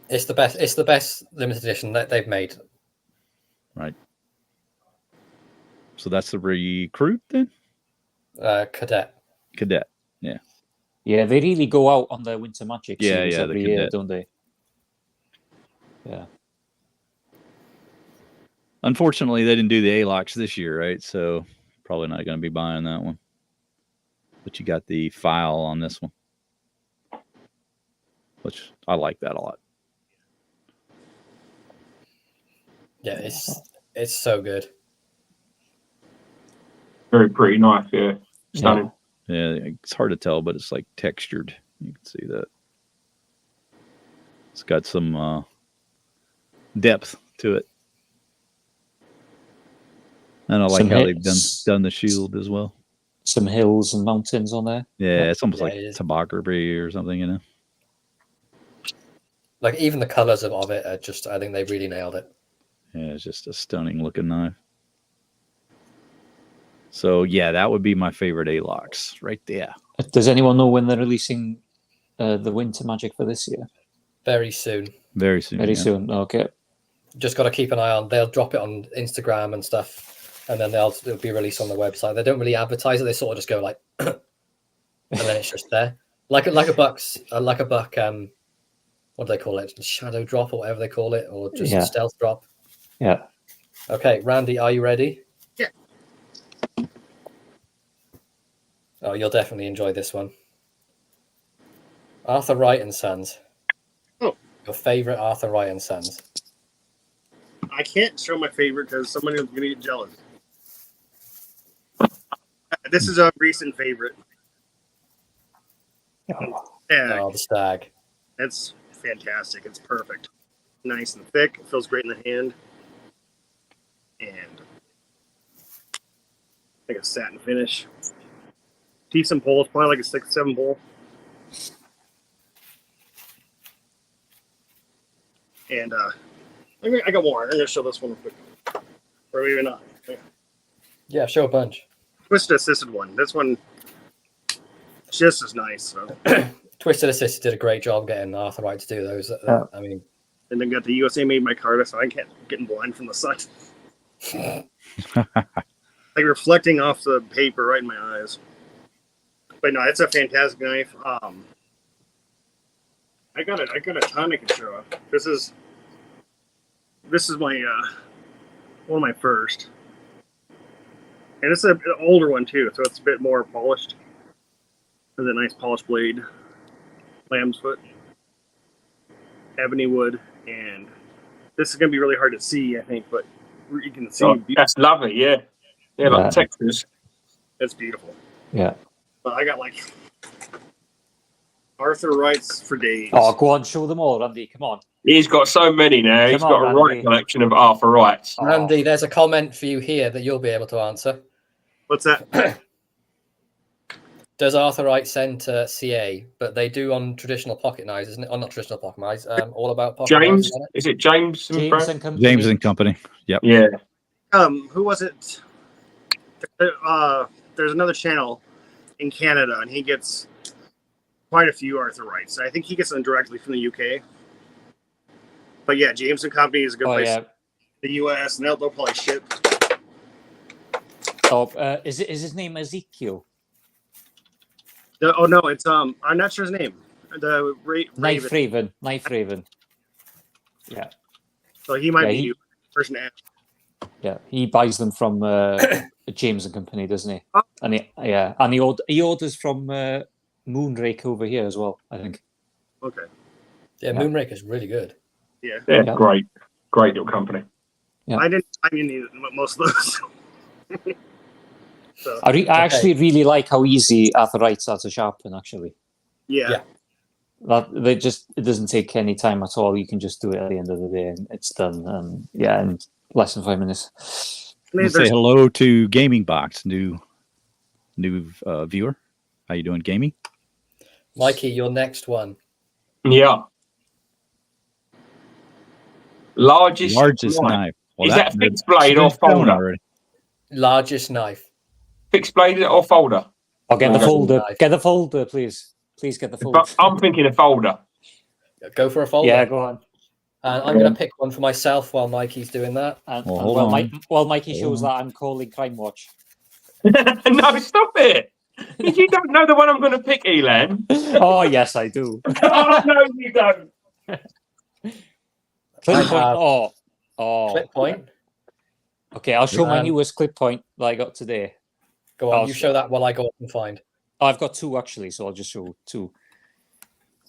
It's the best. It's the best limited edition that they've made. So that's the recruit then? Cadet. Cadet. Yeah, they really go out on their Winter Magic Yeah, series yeah, the every year, cadet. don't they? Yeah. Unfortunately, they didn't do the A-locks this year, right? So probably not going to be buying that one. But you got the file on this one, which I like that a lot. Yeah, it's so good. Very pretty knife, yeah. Stunning. Yeah, it's hard to tell, but it's like textured. You can see that. It's got some depth to it. And I like Some how they've hits. done the shield as well. Some hills and mountains on there. Yeah, it's almost Yeah, like it is. topography or something, you know? Like even the colors of it are just. I think they really nailed it. Yeah, it's just a stunning looking knife. So yeah, that would be my favorite A-locks right there. Does anyone know when they're releasing the Winter Magic for this year? Very soon. Very soon. Very yeah. soon. Okay. Just got to keep an eye on. They'll drop it on Instagram and stuff, and then it'll be released on the website. They don't really advertise it. They sort of just go like, and then it's just there, like a buck. What do they call it? Shadow drop or whatever they call it, or just Yeah. a stealth drop. Yeah. Okay, Randy, are you ready? Yeah. Oh, you'll definitely enjoy this one. Arthur Wright and Sons. Oh. Your favorite Arthur Wright and Sons. I can't show my favorite because somebody is going to get jealous. This is a recent favorite. Yeah, Oh, the stag. that's fantastic. It's perfect. Nice and thick. It feels great in the hand. And like a satin finish. Decent pull. It's probably like a 6-7 pull. And I got more. I'm going to show this one real quick. Or maybe not. Yeah, show a bunch. Twisted assisted one. This one just as nice. So. Twisted Assisted did a great job getting Arthur Wright to do those. Yeah. I mean, And then got the USA made by Carter, so I can't getting blind from the sun. Like reflecting off the paper right in my eyes. But no, it's a fantastic knife. I got a ton I can show up. This is my one of my first. And it's an older one too, so it's a bit more polished. There's a nice polished blade. Lamb's foot. Ebony wood. and this is going to be really hard to see, I think, but you can see. Oh, that's lovely. Yeah, like Yeah. textures. That's beautiful. Yeah. But I got like Arthur Wrights for days. Oh, go on, show them all, Randy. Come on. He's got so many now. He's Come got on, a right Randy. collection of Arthur Wrights. Oh. Randy, there's a comment for you here that you'll be able to answer. What's that? Does Arthur Wright send to CA? But they do on traditional pocket knives, isn't it? Oh, not traditional pocket knives. All about pocket James, knives. is it James? James and Company. James and Company. Yep. Yeah. Who was it? There's another channel in Canada, and he gets quite a few Arthur Wrights. I think he gets them directly from the UK. But yeah, James and Company is a good place. Yeah. The US, and they'll probably ship. Oh, is his name Ezekiel? Oh no, it's I'm not sure his name. The Knife Raven. Yeah. So he might Yeah, be he- you person to ask. Yeah, he buys them from James and Company, doesn't he? Oh. And he orders from Moonrake over here as well, I think. Okay. Yeah, Moonraker is really good. Yeah. Yeah, Yeah. great little company. Yeah. I didn't need most of those. So I actually really like how easy Arthur Wrights are to sharpen, actually. yeah. It doesn't take any time at all. You can just do it at the end of the day and it's done. In less than 5 minutes. Let's say hello to Gaming Box, new viewer. How you doing, gaming? Mikey, your next one. Yeah. Largest knife. Well, Is that fixed blade or that's done folder? already. Largest knife. Fixed blade or folder? I'll get the Largest folder. knife. Get the folder, please. Please get the folder. But I'm thinking a folder. Go for a folder. Yeah, go on. And I'm going to pick one for myself while Mikey's doing that. And, Well, and hold while, on. while Mikey shows Hold that, I'm calling Crime Watch. No, stop it. If you don't know the one I'm going to pick, Elan. Oh, yes, I do. Oh, no, you don't. Clip I point. have- Oh. Clip point. Okay, I'll show my Um, newest clip point that I got today. Go on, I'll you show- show that while I go up and find. I've got two, actually, so I'll just show two.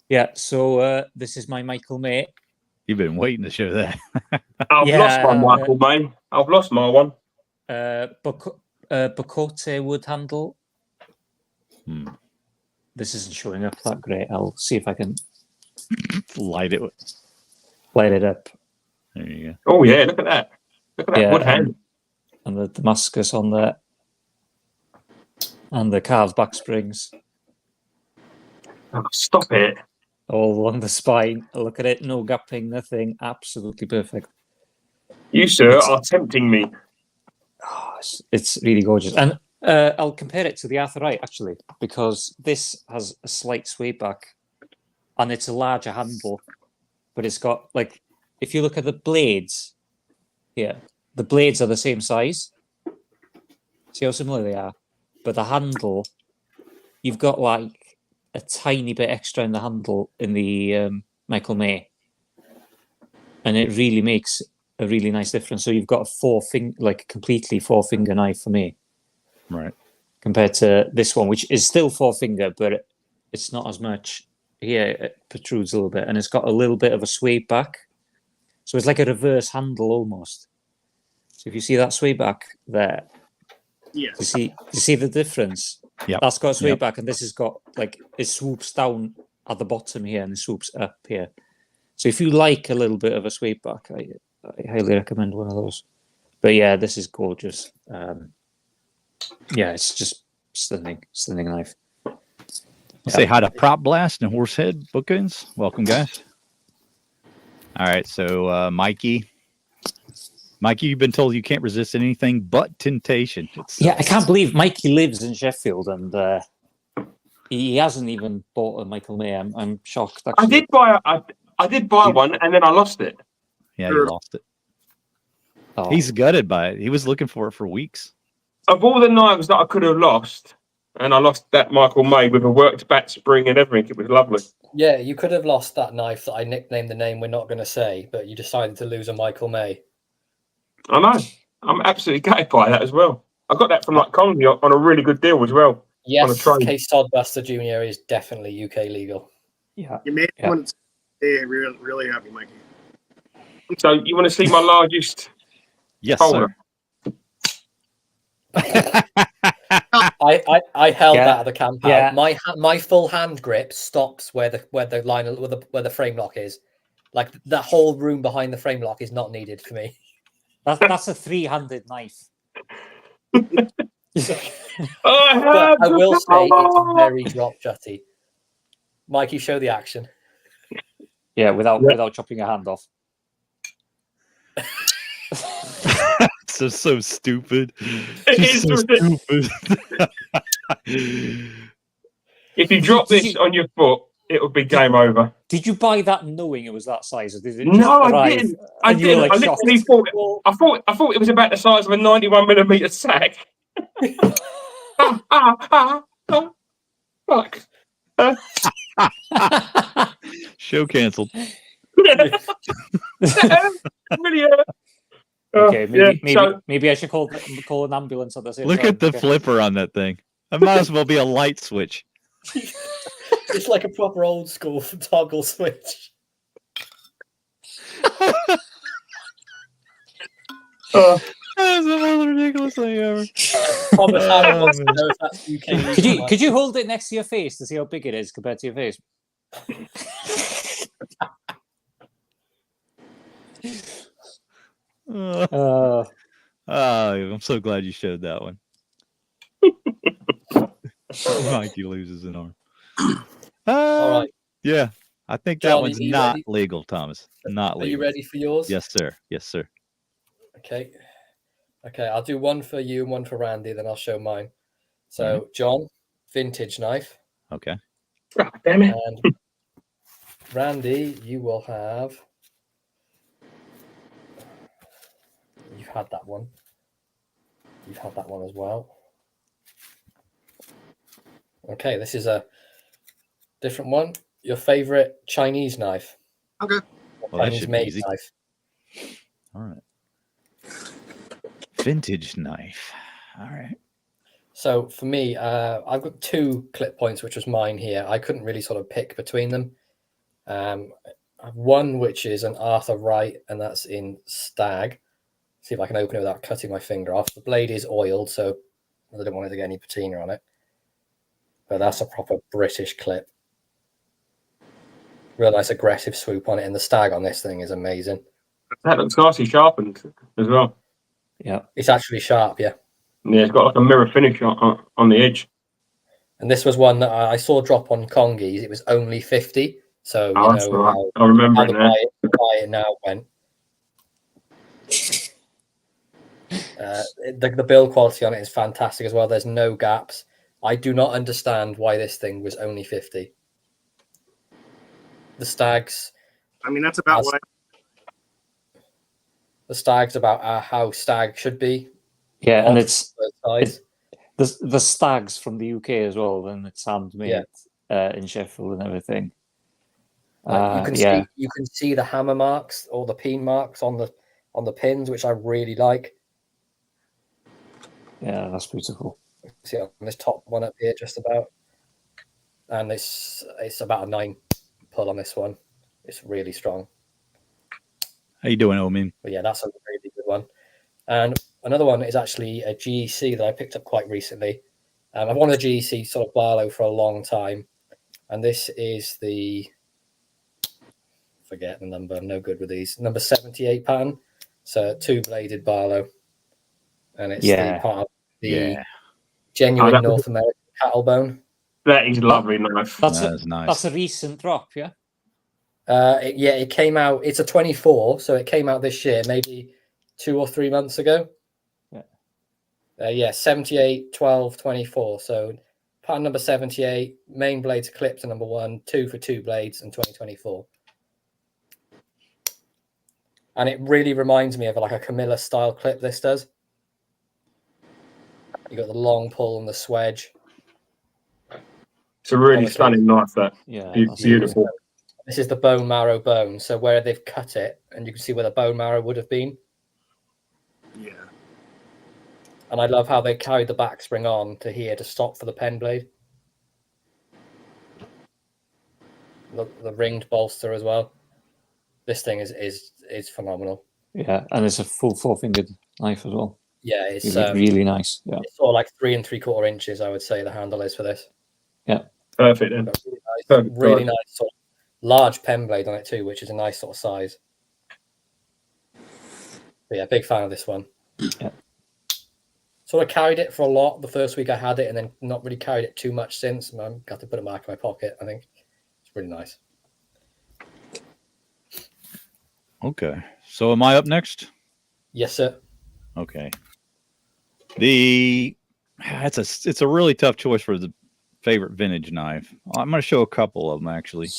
Yeah, so this is my Michael May. You've been waiting to show that. I've Yeah, lost my Michael May. I've lost my one. Bacote wood handle. This isn't showing up that great. I'll see if I can Light it. light it up. There you go. Oh, yeah, look at that. Look at that wood hand. And the Damascus on there. And the carved back springs Oh, stop it. all along the spine. Look at it, no gapping, nothing. Absolutely perfect. You, sir, are tempting me. Oh, it's really gorgeous. And I'll compare it to the Arthur Wright, actually, because this has a slight sway back and it's a larger handle, but it's got, like, if you look at the blades here, the blades are the same size. See how similar they are? But the handle, you've got like a tiny bit extra in the handle in the Michael May. And it really makes a really nice difference. So you've got a completely 4-finger knife for me. Right. Compared to this one, which is still 4-finger, but it's not as much. Here it protrudes a little bit, and it's got a little bit of a sway back. So it's like a reverse handle almost. So if you see that sway back there, Yes. you see the difference? Yeah. That's got a sway back, and this has got, like, it swoops down at the bottom here and it swoops up here. So if you like a little bit of a sway back, I highly recommend one of those. But yeah, this is gorgeous. Yeah, it's just stunning knife. Say hi to Prop Blast and Horsehead Bookends. Welcome, guys. All right, so Mikey, you've been told you can't resist anything but temptation. Yeah, I can't believe Mikey lives in Sheffield and he hasn't even bought a Michael May. I'm shocked. Actually. I did buy one and then I lost it. Yeah, he lost it. Oh. He's gutted by it. He was looking for it for weeks. Of all the knives that I could have lost, and I lost that Michael May with a worked bat spring and everything. It was lovely. Yeah, you could have lost that knife that I nicknamed the name we're not going to say, but you decided to lose a Michael May. I know. I'm absolutely gutted by that as well. I got that from like Conley on a really good deal as well. Yes, trade. Case Sodbuster Jr. is definitely UK legal. Yeah. You made one. Hey, really, really happy, Mikey. So you want to see my largest Yes, folder? sir. I held Yeah, that at the camp out. yeah. My full hand grip stops where the line where the frame lock is. Like that whole room behind the frame lock is not needed for me. That's a 3-handed knife. But I will say it's very drop shutty. Mikey, show the action. Yeah, without chopping a hand off. So stupid. It Just is so stupid. If you drop this on your foot, it would be game over. Did you buy that knowing it was that size, or did it just No, I arrive? didn't. I and you were, didn't. like, I shocked? literally thought it was about the size of a 91mm sack. Fuck. Show canceled. Really, Okay, so, maybe I should call an ambulance at the same Look time. at the Okay. flipper on that thing. It might as well be a light switch. It's like a proper old school toggle switch. That's the most ridiculous thing ever. Thomas Howard Oh, wants to man. know if that's UK. Could you hold it next to your face to see how big it is compared to your face? I'm so glad you showed that one. Mikey loses an arm. All right. Yeah, I think that Johnny, one's are you not ready? legal, Thomas. Not Are legal. you ready for yours? Yes, sir. Yes, sir. Okay. Okay, I'll do one for you and one for Randy, then I'll show mine. So, John, vintage knife. Okay. God damn it. And Randy, you will have. You've had that one. You've had that one as well. Okay, this is a different one. Your favorite Chinese knife. Okay. Well, that Chinese should be made easy. knife. All right. Vintage knife. All right. So for me, I've got 2 clip points, which was mine here. I couldn't really sort of pick between them. I have one which is an Arthur Wright, and that's in Stag. See if I can open it without cutting my finger off. The blade is oiled, so I don't want it to get any patina on it. But that's a proper British clip. Real nice aggressive swoop on it, and the Stag on this thing is amazing. That looks nicely sharpened as well. Yeah. It's actually sharp, yeah. Yeah, it's got like a mirror finish on the edge. And this was one that I saw drop on Congies. It was only 50. So, you That's know right. how, I remember how it the now. buy it now went. The build quality on it is fantastic as well. There's no gaps. I do not understand why this thing was only 50. The Stag's I mean, that's about what the Stag's about how Stag should be. Yeah, and on it's both sides. the Stags from the UK as well, and it's handmade in Sheffield and everything. Like, you can see the hammer marks or the pin marks on the pins, which I really like. Yeah, that's beautiful. See on this top one up here, just about, and it's about a 9 pull on this one. It's really strong. How you doing, Omin? But yeah, that's a really good one. And another one is actually a GEC that I picked up quite recently. I've wanted a GEC sort of Barlow for a long time, and this is the forget the number. I'm no good with these. Number 78 pattern. So 2-bladed Barlow, and it's the part of the genuine North American cattle bone. That is lovely knife. That's nice. That's a recent drop, yeah. It came out. It's a 24, so it came out this year, maybe 2 or 3 months ago. 78, 12, 24. So pattern number 78, main blades clipped to number 1, 2 for 2 blades, and 2024. And it really reminds me of like a Camilla style clip. This does. You got the long pull and the swedge. It's a really stunning knife. That it's beautiful. This is the bone marrow bone. So where they've cut it, and you can see where the bone marrow would have been. Yeah. And I love how they carried the back spring on to here to stop for the pen blade. The ringed bolster as well. This thing is phenomenal. Yeah, and it's a full 4-fingered knife as well. Yeah, it's really nice. Yeah, it's sort of like 3 3/4 inches, I would say the handle is for this. Perfect then. But really nice, Perfect really size. nice sort of large pen blade on it too, which is a nice sort of size. But yeah, big fan of this one. Yeah. Sort of carried it for a lot the first week I had it, and then not really carried it too much since. I got to put it back in my pocket. I think it's really nice. Okay. So am I up next? Yes, sir. Okay. It's a really tough choice for the favorite vintage knife. I'm going to show a couple of them actually.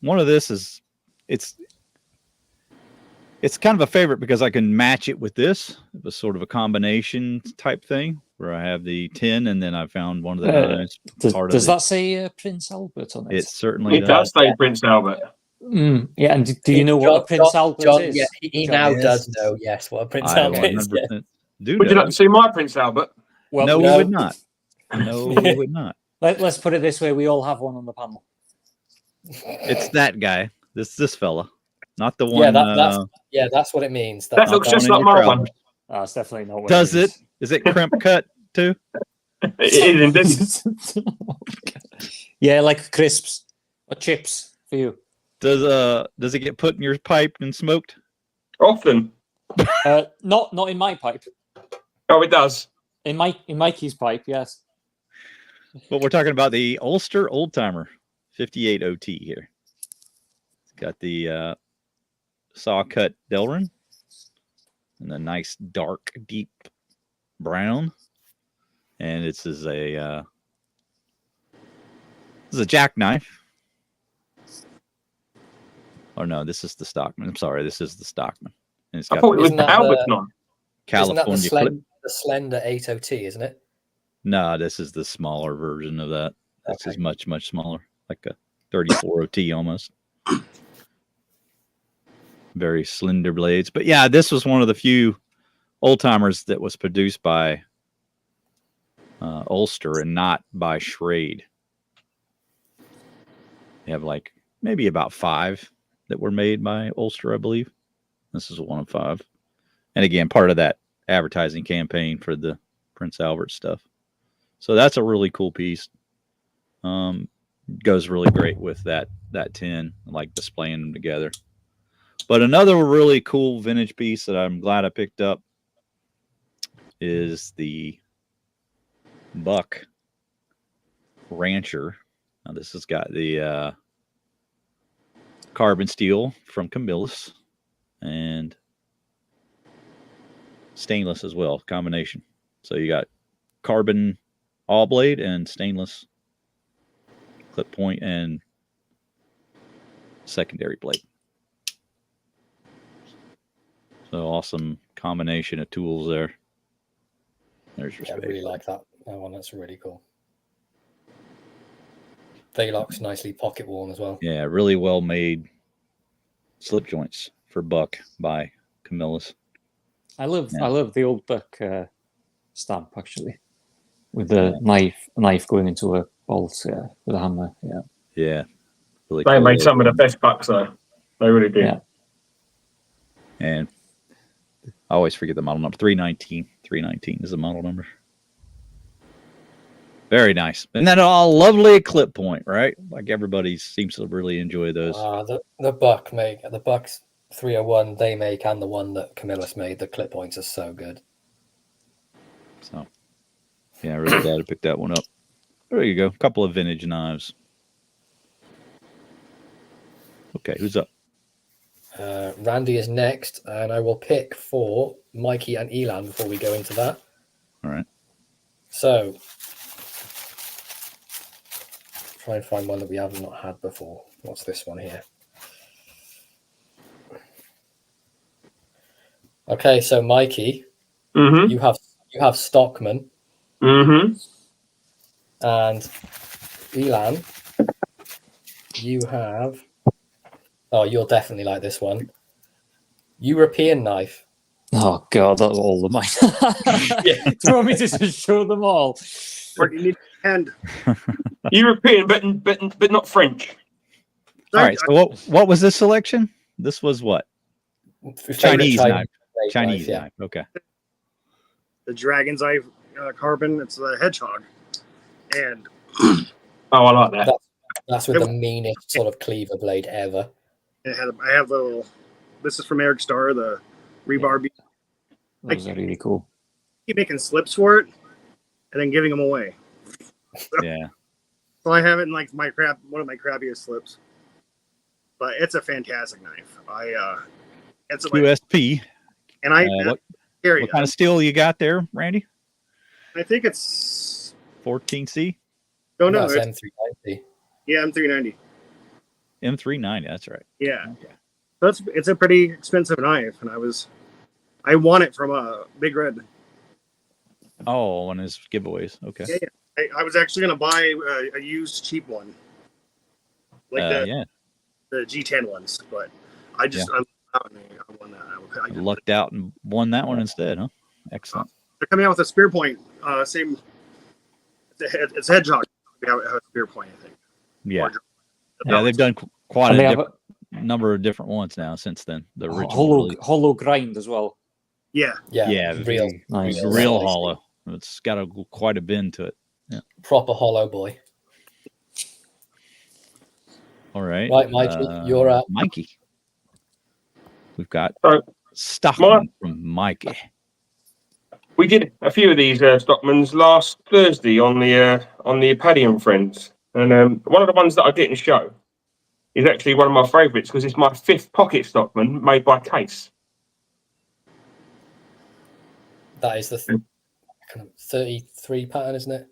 One of this is it's kind of a favorite because I can match it with this. It was sort of a combination type thing where I have the 10 and then I found one of the knives. Does that say Prince Albert on it? It certainly It does say Prince Albert. Yeah, and do you know what a Prince Albert is? Yeah, he John? now Yes. does know. Yes, what a Prince I Albert is. 100% Yeah. do Would you know. like to see my Prince Albert? Well, No, we- we would not. No, we would not. let's put it this way: we all have one on the panel. It's that guy. This fella, not the one. That's what it means. That looks down just in like your my trousers. one. It's definitely not. What Does it? Is it crimp cut too? It is indeed. Yeah, like crisps or chips for you. Does it get put in your pipe and smoked? Often. Not in my pipe. Oh, it does. In Mikey's pipe, yes. But we're talking about the Ulster Old Timer 58 OT here. It's got the saw cut Delrin and a nice dark deep brown, and this is a jackknife. Oh no, this is the Stockman. I'm sorry, this is the Stockman. And it's I got thought it was Isn't that Albert's the- one. California Isn't clip. that the slender 8OT, isn't it? No, this is the smaller version of that. This Okay. is much, much smaller, like a 34 OT almost. Very slender blades. But yeah, this was one of the few old timers that was produced by Ulster and not by Schrade. They have like maybe about 5 that were made by Ulster, I believe. This is one of 5. And again, part of that advertising campaign for the Prince Albert stuff. So that's a really cool piece. Goes really great with that 10, like displaying them together. But another really cool vintage piece that I'm glad I picked up is the Buck Rancher. Now this has got the carbon steel from Camillus and stainless as well, combination. So you got carbon all blade and stainless clip point and secondary blade. So awesome combination of tools there. There's your Yeah, I space. really like that one. That's really cool. Velox nicely pocket worn as well. Yeah, really well made slip joints for Buck by Camillus. I love Yeah. the old Buck stamp actually, with the knife going into a bolt, with a hammer. Yeah. Yeah. Really They cool. made some of the best bucks though. They really did. Yeah. And I always forget the model number. 319. 319 is the model number. Very nice. And then a lovely clip point, right? Like everybody seems to really enjoy those. The Buck's 301 they make, and the one that Camillus made, the clip points are so good. So, yeah, really glad I picked that one up. There you go. A couple of vintage knives. Okay, who's up? Randy is next, and I will pick for Mikey and Elan before we go into that. All right. So, try and find one that we have not had before. What's this one here? Okay, so Mikey, Mm-hmm. you have Stockman, Mm-hmm. and Elan, you have. Oh, you'll definitely like this one. European knife. Oh God, that's all of mine. Yeah. Do you want me to just show them all? Or do you need a hand? European, but not French. All right. So what was this selection? This was what? Favorite Chinese knife. blade Chinese yeah. knife. Okay. The Dragon's Eye carbon. It's the hedgehog, and Oh, I like that. That's with the meanest sort of cleaver blade ever. I have the little. This is from Eric Starr, the rebar. Those are really cool. Keep making slips for it, and then giving them away. Yeah. So I have it in like one of my crappiest slips. But it's a fantastic knife. It's USP. and I What kind of steel you got there, Randy? I think it's 14C? no, That's it's, M390. yeah, M390. M390. That's right. Yeah, Okay. so it's a pretty expensive knife, and I won it from a Big Red. Oh, one of his giveaways. Okay. Yeah. I was actually gonna buy a used cheap one, like Yeah. the G10 ones, but I just I won that. I Lucked out and won that one instead, huh? Excellent. They're coming out with a spear point. Same. It's a hedgehog. They have a spear point, I think. Yeah. Yeah, they've done quite And they a have number of different ones now since then. The original. release. hollow grind as well. Yeah. Yeah, real, Nice. real hollow. It's got quite a bend to it. Yeah. proper hollow boy. All right. Right, Mikey, you're up. Mikey. We've got So, Stockman from Mikey. we did a few of these Stockmans last Thursday on the Paddy and Friends, and one of the ones that I didn't show is actually one of my favourites because it's my 5th pocket Stockman made by Case. That is the kind of 33 pattern, isn't it?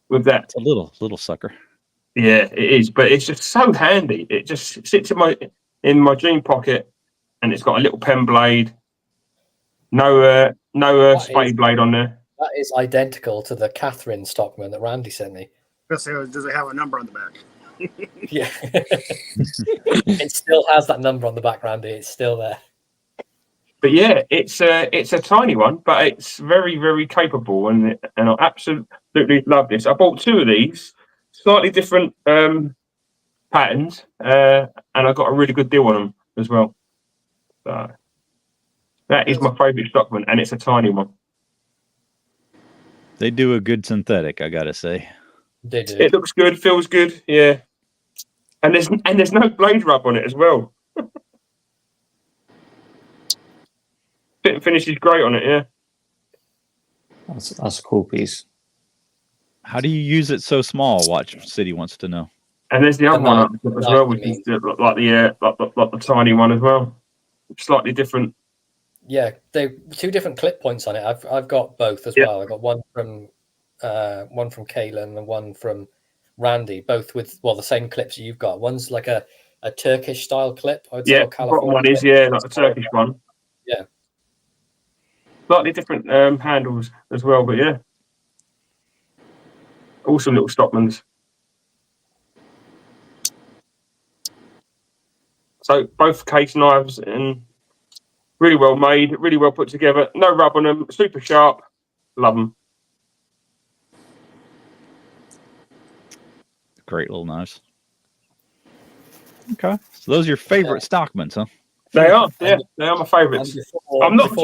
With that, It's a little sucker. yeah, it is, but it's just so handy. It just sits in my jean pocket, and it's got a little pen blade. No spade blade on there. That is identical to the Catherine Stockman that Randy sent me. Does it have a number on the back? Yeah. It still has that number on the back, Randy. It's still there. But yeah, it's a tiny one, but it's very, very capable, and I absolutely love this. I bought 2 of these, slightly different patterns, and I got a really good deal on them as well. So that is my favourite Stockman, and it's a tiny one. They do a good synthetic, I gotta say. They do. It looks good, feels good, yeah. And there's no blade rub on it as well. Fit and finish is great on it, yeah. That's a cool piece. How do you use it so small? Watch City wants to know. And there's the other one up as well, which mean. is like the tiny one as well. Slightly different. Yeah, they 2 different clip points on it. I've got both as well. I got one from Kaylin and one from Randy, both with the same clips you've got. One's like a Turkish style clip. I would say, Yeah, the bottom one is like the Turkish one. Yeah. Slightly different handles as well, but yeah. Also little Stockmans. So both case knives and really well made, really well put together. No rub on them, super sharp. Love them. Great little knives. Okay. So those are your favorite Stockmans, huh? They are, yeah. They are my favourites. I'm not a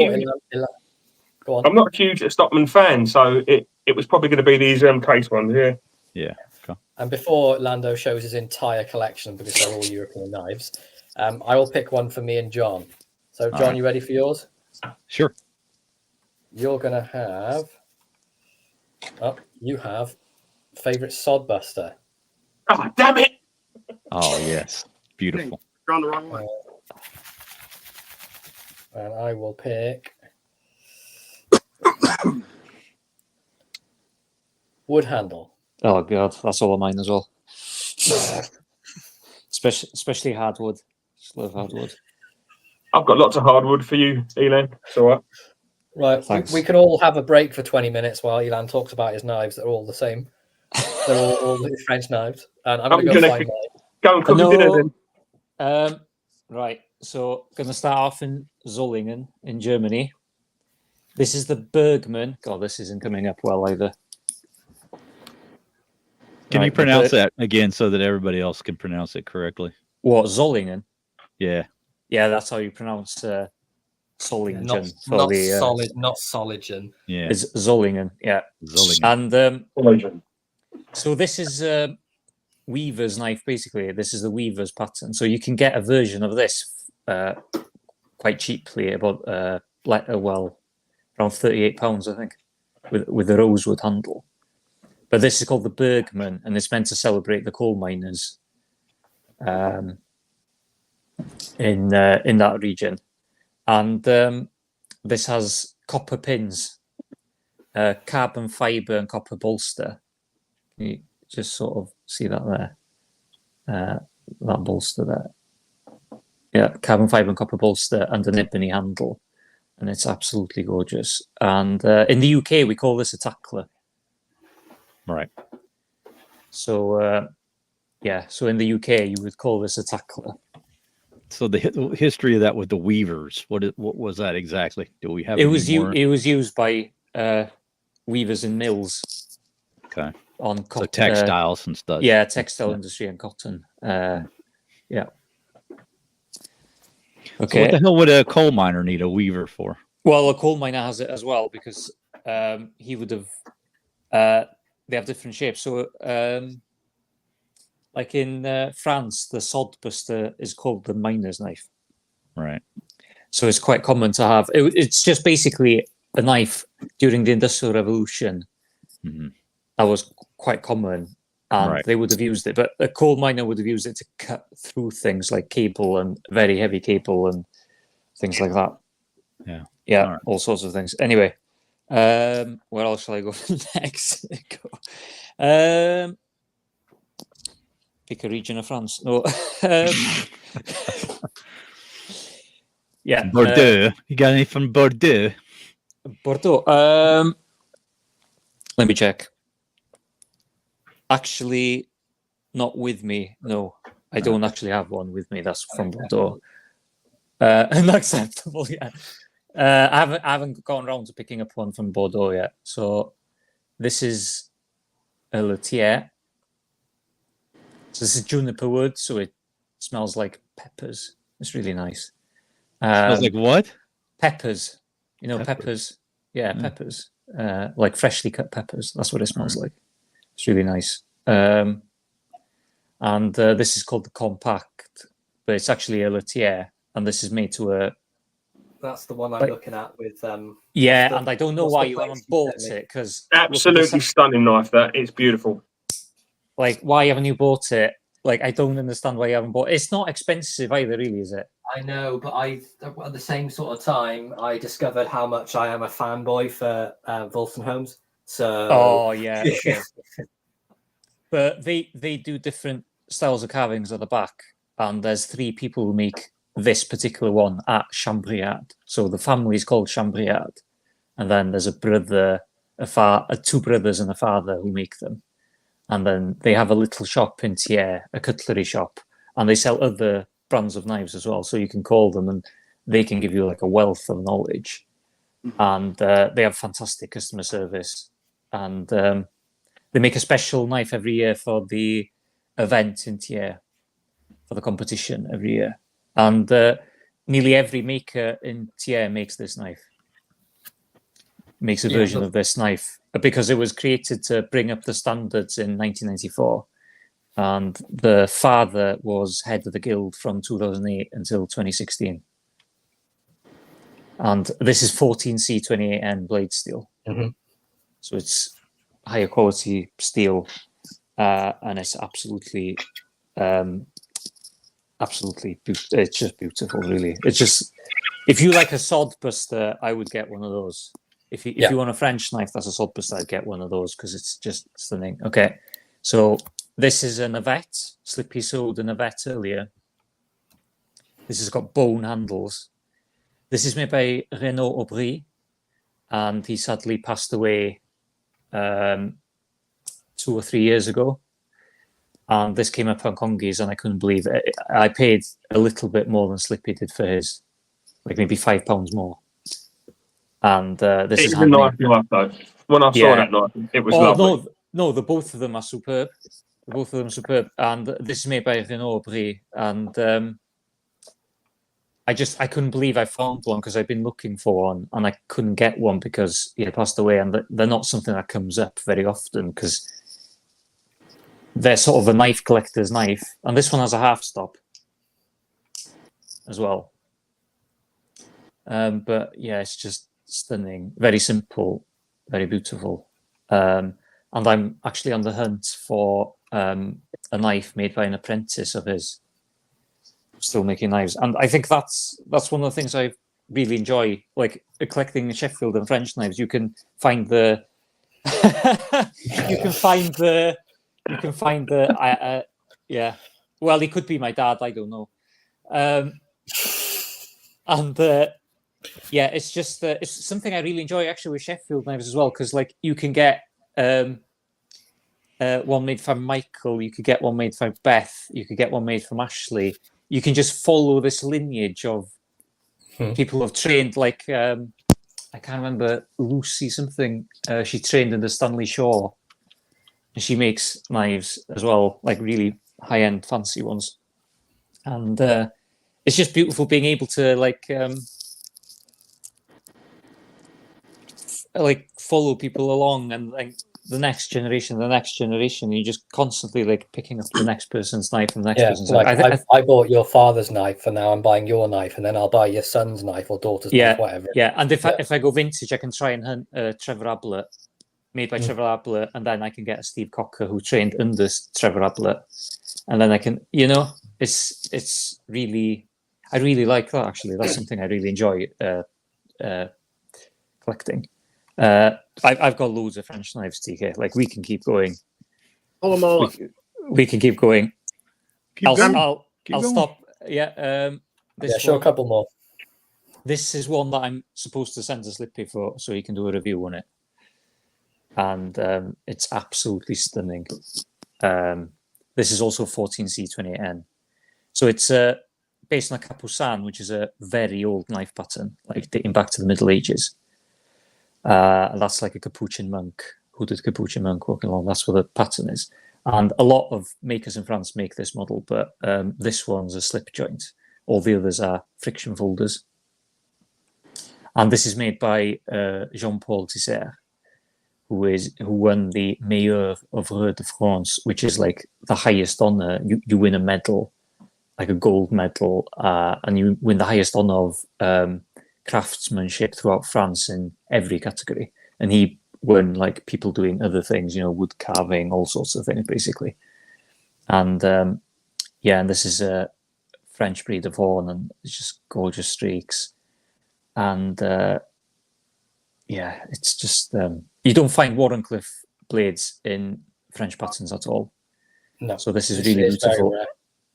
huge Stockman fan, so it was probably going to be these case ones, yeah. Yeah. Okay. And before Lando shows his entire collection, because they're all European knives, I will pick one for me and John. So, John, right. You ready for yours? Sure. You're going to have... Oh, you have favourite Sodbuster. Oh, damn it! Oh, yes. Beautiful. You're on the wrong one. And I will pick... Wood handle. Oh god, that's all of mine as well. Especially hardwood. Just love hardwood. I've got lots of hardwood for you, Elan. It's all right. Right, Thanks. we can all have a break for 20 minutes while Elan talks about his knives. They're all the same. They're all his French knives. And I'm going to go find mine. Go and cook a dinner then. Right, so going to start off in Zollingen in Germany. This is the Bergman. God, this isn't coming up well either. Can you pronounce that again so that everybody else can pronounce it correctly? What, Zollingen? Yeah. Yeah, that's how you pronounce Solingen. Not solid, not Soligen. Yeah. It's Zollingen, yeah. Zollingen. And so this is weaver's knife, basically. This is the weaver's pattern. So you can get a version of this quite cheaply, about around £38, I think, with the rosewood handle. But this is called the Bergman, and it's meant to celebrate the coal miners in that region. And this has copper pins, carbon fiber and copper bolster. Can you just sort of see that there? That bolster there. Yeah, carbon fiber and copper bolster and an ebony handle. And it's absolutely gorgeous. And in the UK, we call this a tackler. Right. So, so in the UK, you would call this a tackler. So the history of that with the weavers, what was that exactly? Do we have it was used by weavers in mills. Okay. On cotton, so textiles and stuff. Yeah, textile industry and cotton. Yeah. Okay. So what the hell would a coal miner need a weaver for? Well, a coal miner has it as well because he would have. They have different shapes. So, like in France, the sodbuster is called the miner's knife. Right. So it's quite common to have. It's just basically a knife during the Industrial Revolution. Mm-hmm. That was quite common, and they would have used it. But a coal miner would have used it to cut through things like cable and very heavy cable and things like that. Yeah, all sorts of things. Anyway, where else shall I go next? Pick a region of France. No. Yeah. Bordeaux. You got any from Bordeaux? Bordeaux. Let me check. Actually, not with me. No, I don't actually have one with me. That's from Bordeaux. Unacceptable. Yeah. I haven't gone around to picking up one from Bordeaux yet. So this is a Luthier. So this is juniper wood, so it smells like peppers. It's really nice. Smells like what? Peppers. You know, peppers. Yeah, peppers. Like freshly cut peppers. That's what it smells like. It's really nice. And this is called the Compact, but it's actually a Luthier, and this is made to a. That's the one I'm looking at with. Yeah, and I don't know why you haven't bought it because absolutely stunning knife. That it's beautiful. Like, why haven't you bought it? Like, I don't understand why you haven't bought it. It's not expensive either, really, is it? I know, but at the same sort of time, I discovered how much I am a fanboy for Wolfenholmes. So. Oh yeah. Okay. But they do different styles of carvings at the back, and there's 3 people who make this particular one at Chambriard. So the family is called Chambriard, and then there's a brother, 2 brothers and a father who make them. And then they have a little shop in Thiers, a cutlery shop, and they sell other brands of knives as well. So you can call them and they can give you like a wealth of knowledge. And they have fantastic customer service. And they make a special knife every year for the event in Thiers, for the competition every year. And nearly every maker in Thiers makes this knife. Makes a version of this knife because it was created to bring up the standards in 1994, and the father was head of the guild from 2008 until 2016. And this is 14C28N blade steel, so it's higher quality steel, and it's absolutely it's just beautiful. Really, it's just if you like a sodbuster, I would get one of those. If you want a French knife that's a sodbuster, I'd get one of those because it's just stunning. Okay, so this is a Navette. Slippy sold a Navette earlier. This has got bone handles. This is made by Renaud Aubry, and he sadly passed away 2 or 3 years ago. And this came up on Congies, and I couldn't believe it. I paid a little bit more than Slippy did for his, like maybe £5 more. And this is a nice knife, though. When I saw that knife, it was lovely. No, the both of them are superb. Both of them superb. And this is made by Renault Brie. And I couldn't believe I found one because I've been looking for one and I couldn't get one because he had passed away. And they're not something that comes up very often because they're sort of a knife collector's knife. And this one has a half stop as well. But yeah, it's just stunning. Very simple, very beautiful. And I'm actually on the hunt for a knife made by an apprentice of his, still making knives. And I think that's one of the things I really enjoy, like collecting Sheffield and French knives. You can find the yeah. Well, he could be my dad. I don't know. Yeah, it's just it's something I really enjoy actually with Sheffield knives as well, because like you can get one made from Michael, you could get one made from Beth, you could get one made from Ashley. You can just follow this lineage of people who have trained. Like I can't remember, Lucy something. She trained in the Stanley Shaw, and she makes knives as well, like really high-end, fancy ones. And it's just beautiful being able to like follow people along and like the next generation. You're just constantly like picking up the next person's knife and the next person's like knife. I bought your father's knife, and now I'm buying your knife, and then I'll buy your son's knife or daughter's knife, whatever. Yeah, and if I go vintage, I can try and hunt Trevor Ablett, made by Trevor Ablett, and then I can get a Steve Cocker who trained under Trevor Ablett, and then I can, it's really, I really like that actually. That's something I really enjoy collecting. I've got loads of French knives, TK. Like we can keep going. Pull them all up. We can keep going. I'll going. stop. Yeah. Show a couple more. This is one that I'm supposed to send to Slippy for, so he can do a review on it. And it's absolutely stunning. This is also 14C28N. So it's based on a Capucin, which is a very old knife pattern, like dating back to the Middle Ages. That's like a Capuchin monk, hooded Capuchin monk walking along. That's what the pattern is. And a lot of makers in France make this model, but this one's a slip joint. All the others are friction folders. And this is made by Jean-Paul Tisser, who won the Meilleur Oeuvre de France, which is like the highest honor. You win a medal, like a gold medal, and you win the highest honor of craftsmanship throughout France in every category. And he won like people doing other things, wood carving, all sorts of things, basically. And and this is a French breed of horn, and it's just gorgeous streaks. And it's just you don't find Warrenclyffe blades in French patterns at all. No, so this is really beautiful.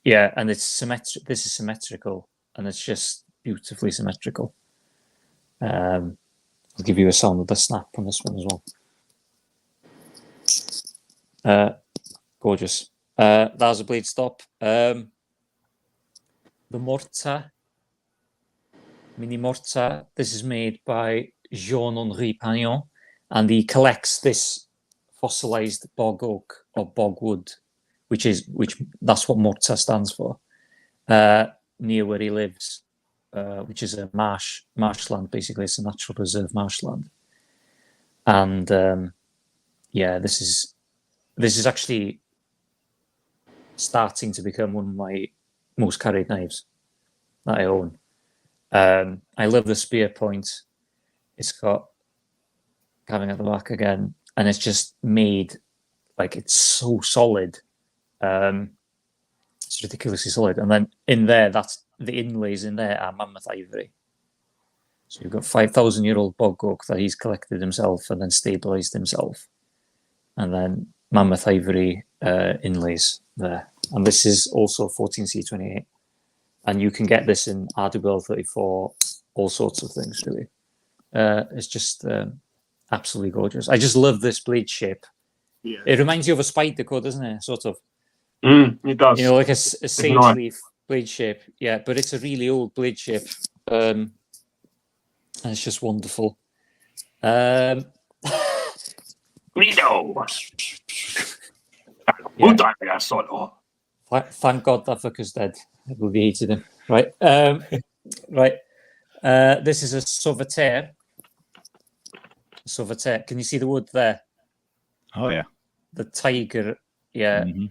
Yeah, and it's symmetric. This is symmetrical, and it's just beautifully symmetrical. I'll give you a sound of the snap on this one as well. Gorgeous. That was a blade stop. The Morta, Mini Morta. This is made by Jean-Henri Pagnon, and he collects this fossilized bog oak or bogwood, which that's what Morta stands for, near where he lives. Which is a marshland, basically. It's a natural reserve marshland. And this is actually starting to become one of my most carried knives that I own. I love the spear point. It's got carving at the back again, and it's just made like it's so solid. It's ridiculously solid. And then in there, the inlays in there are mammoth ivory. So you've got 5,000-year-old bog oak that he's collected himself and then stabilized himself. And then mammoth ivory inlays there. And this is also 14C28. And you can get this in RWL 34, all sorts of things, really. It's just absolutely gorgeous. I just love this blade shape. Yeah. It reminds you of a Spyderco, doesn't it? Sort of. It does. Like a sage leaf blade shape. Yeah, but it's a really old blade shape. And it's just wonderful. Guido. Would I be a solo? Thank God that fucker's dead. Everybody hated him. Right. Right. This is a Sauveterre. Sauveterre. Can you see the wood there? Oh yeah. The tiger. Yeah. Mhm.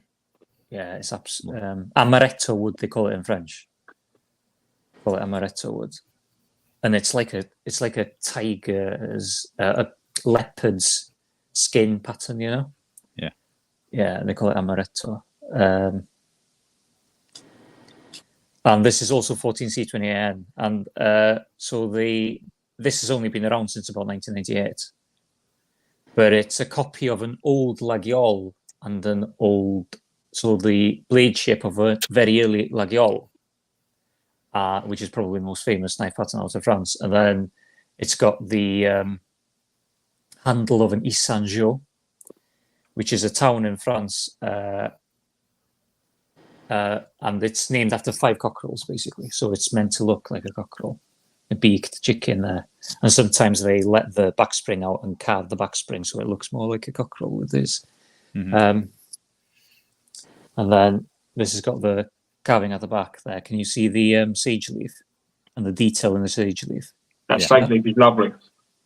Yeah. It's amaretto wood. They call it in French. Call it amaretto wood, and it's like a tiger's a leopard's skin pattern. You know. Yeah. Yeah. They call it amaretto. And this is also 14C20N, and this has only been around since about 1998. But it's a copy of an old Laguiole and the blade shape of a very early Laguiole, which is probably the most famous knife pattern out of France. And then it's got the handle of an Issangeau, which is a town in France. And it's named after 5 cockerels, basically. So it's meant to look like a cockerel, a beaked chicken there. And sometimes they let the backspring out and carve the backspring so it looks more like a cockerel with this. Mhm. And then this has got the carving at the back there. Can you see the sage leaf and the detail in the sage leaf? That Yeah. sage leaf is lovely.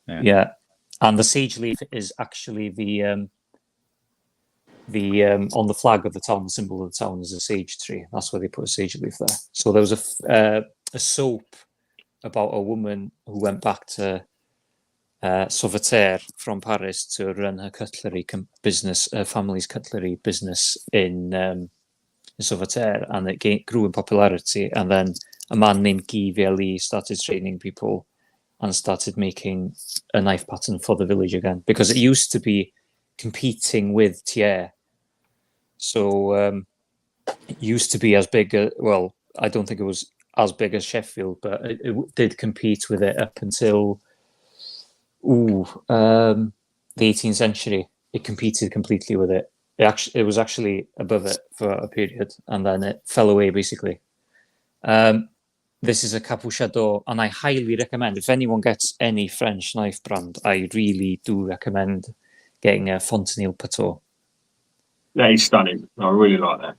Yeah. And the sage leaf is actually the on the flag of the town, the symbol of the town is a sage tree. That's why they put a sage leaf there. So there was a soap about a woman who went back to Sauveterre from Paris to run her cutlery business, her family's cutlery business in Sauveterre, and it grew in popularity. And then a man named Guy Vialli started training people and started making a knife pattern for the village again, because it used to be competing with Thiers. So it used to be as big as, well, I don't think it was as big as Sheffield, but it did compete with it up until the 18th century. It competed completely with it. It was actually above it for a period, and then it fell away, basically. This is a Capuchador, and I highly recommend, if anyone gets any French knife brand, I really do recommend getting a Fontenille Pateau. That is stunning. I really like that.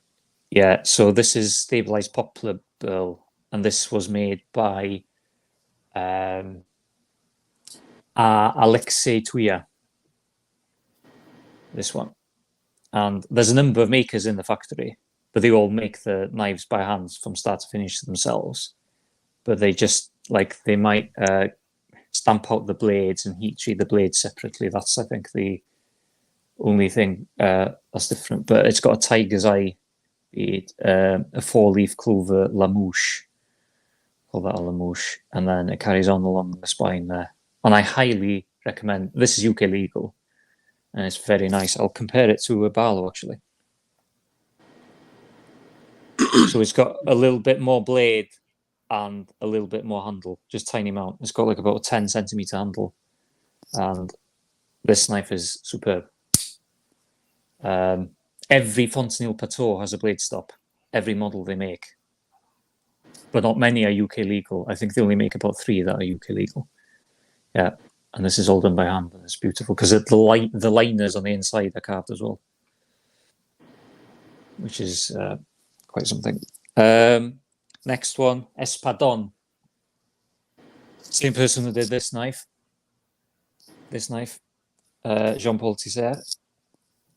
Yeah, so this is stabilized poplar burl, and this was made by Alexei Tuya. This one. And there's a number of makers in the factory, but they all make the knives by hand from start to finish themselves. But they just, they might stamp out the blades and heat treat the blades separately. That's, I think, the only thing that's different. But it's got a tiger's eye, a 4-leaf clover lamouche. Call that a lamouche. And then it carries on along the spine there. And I highly recommend, this is UK legal, and it's very nice. I'll compare it to a Barlow, actually. So it's got a little bit more blade and a little bit more handle, just tiny amount. It's got about a 10 centimeter handle, and this knife is superb. Every Fontenille Pateau has a blade stop, every model they make, but not many are UK legal. I think they only make about 3 that are UK legal. Yeah, and this is all done by hand, and it's beautiful because the liners on the inside are carved as well, which is quite something. Next one, Espadon. Same person who did this knife. Jean-Paul Tissot.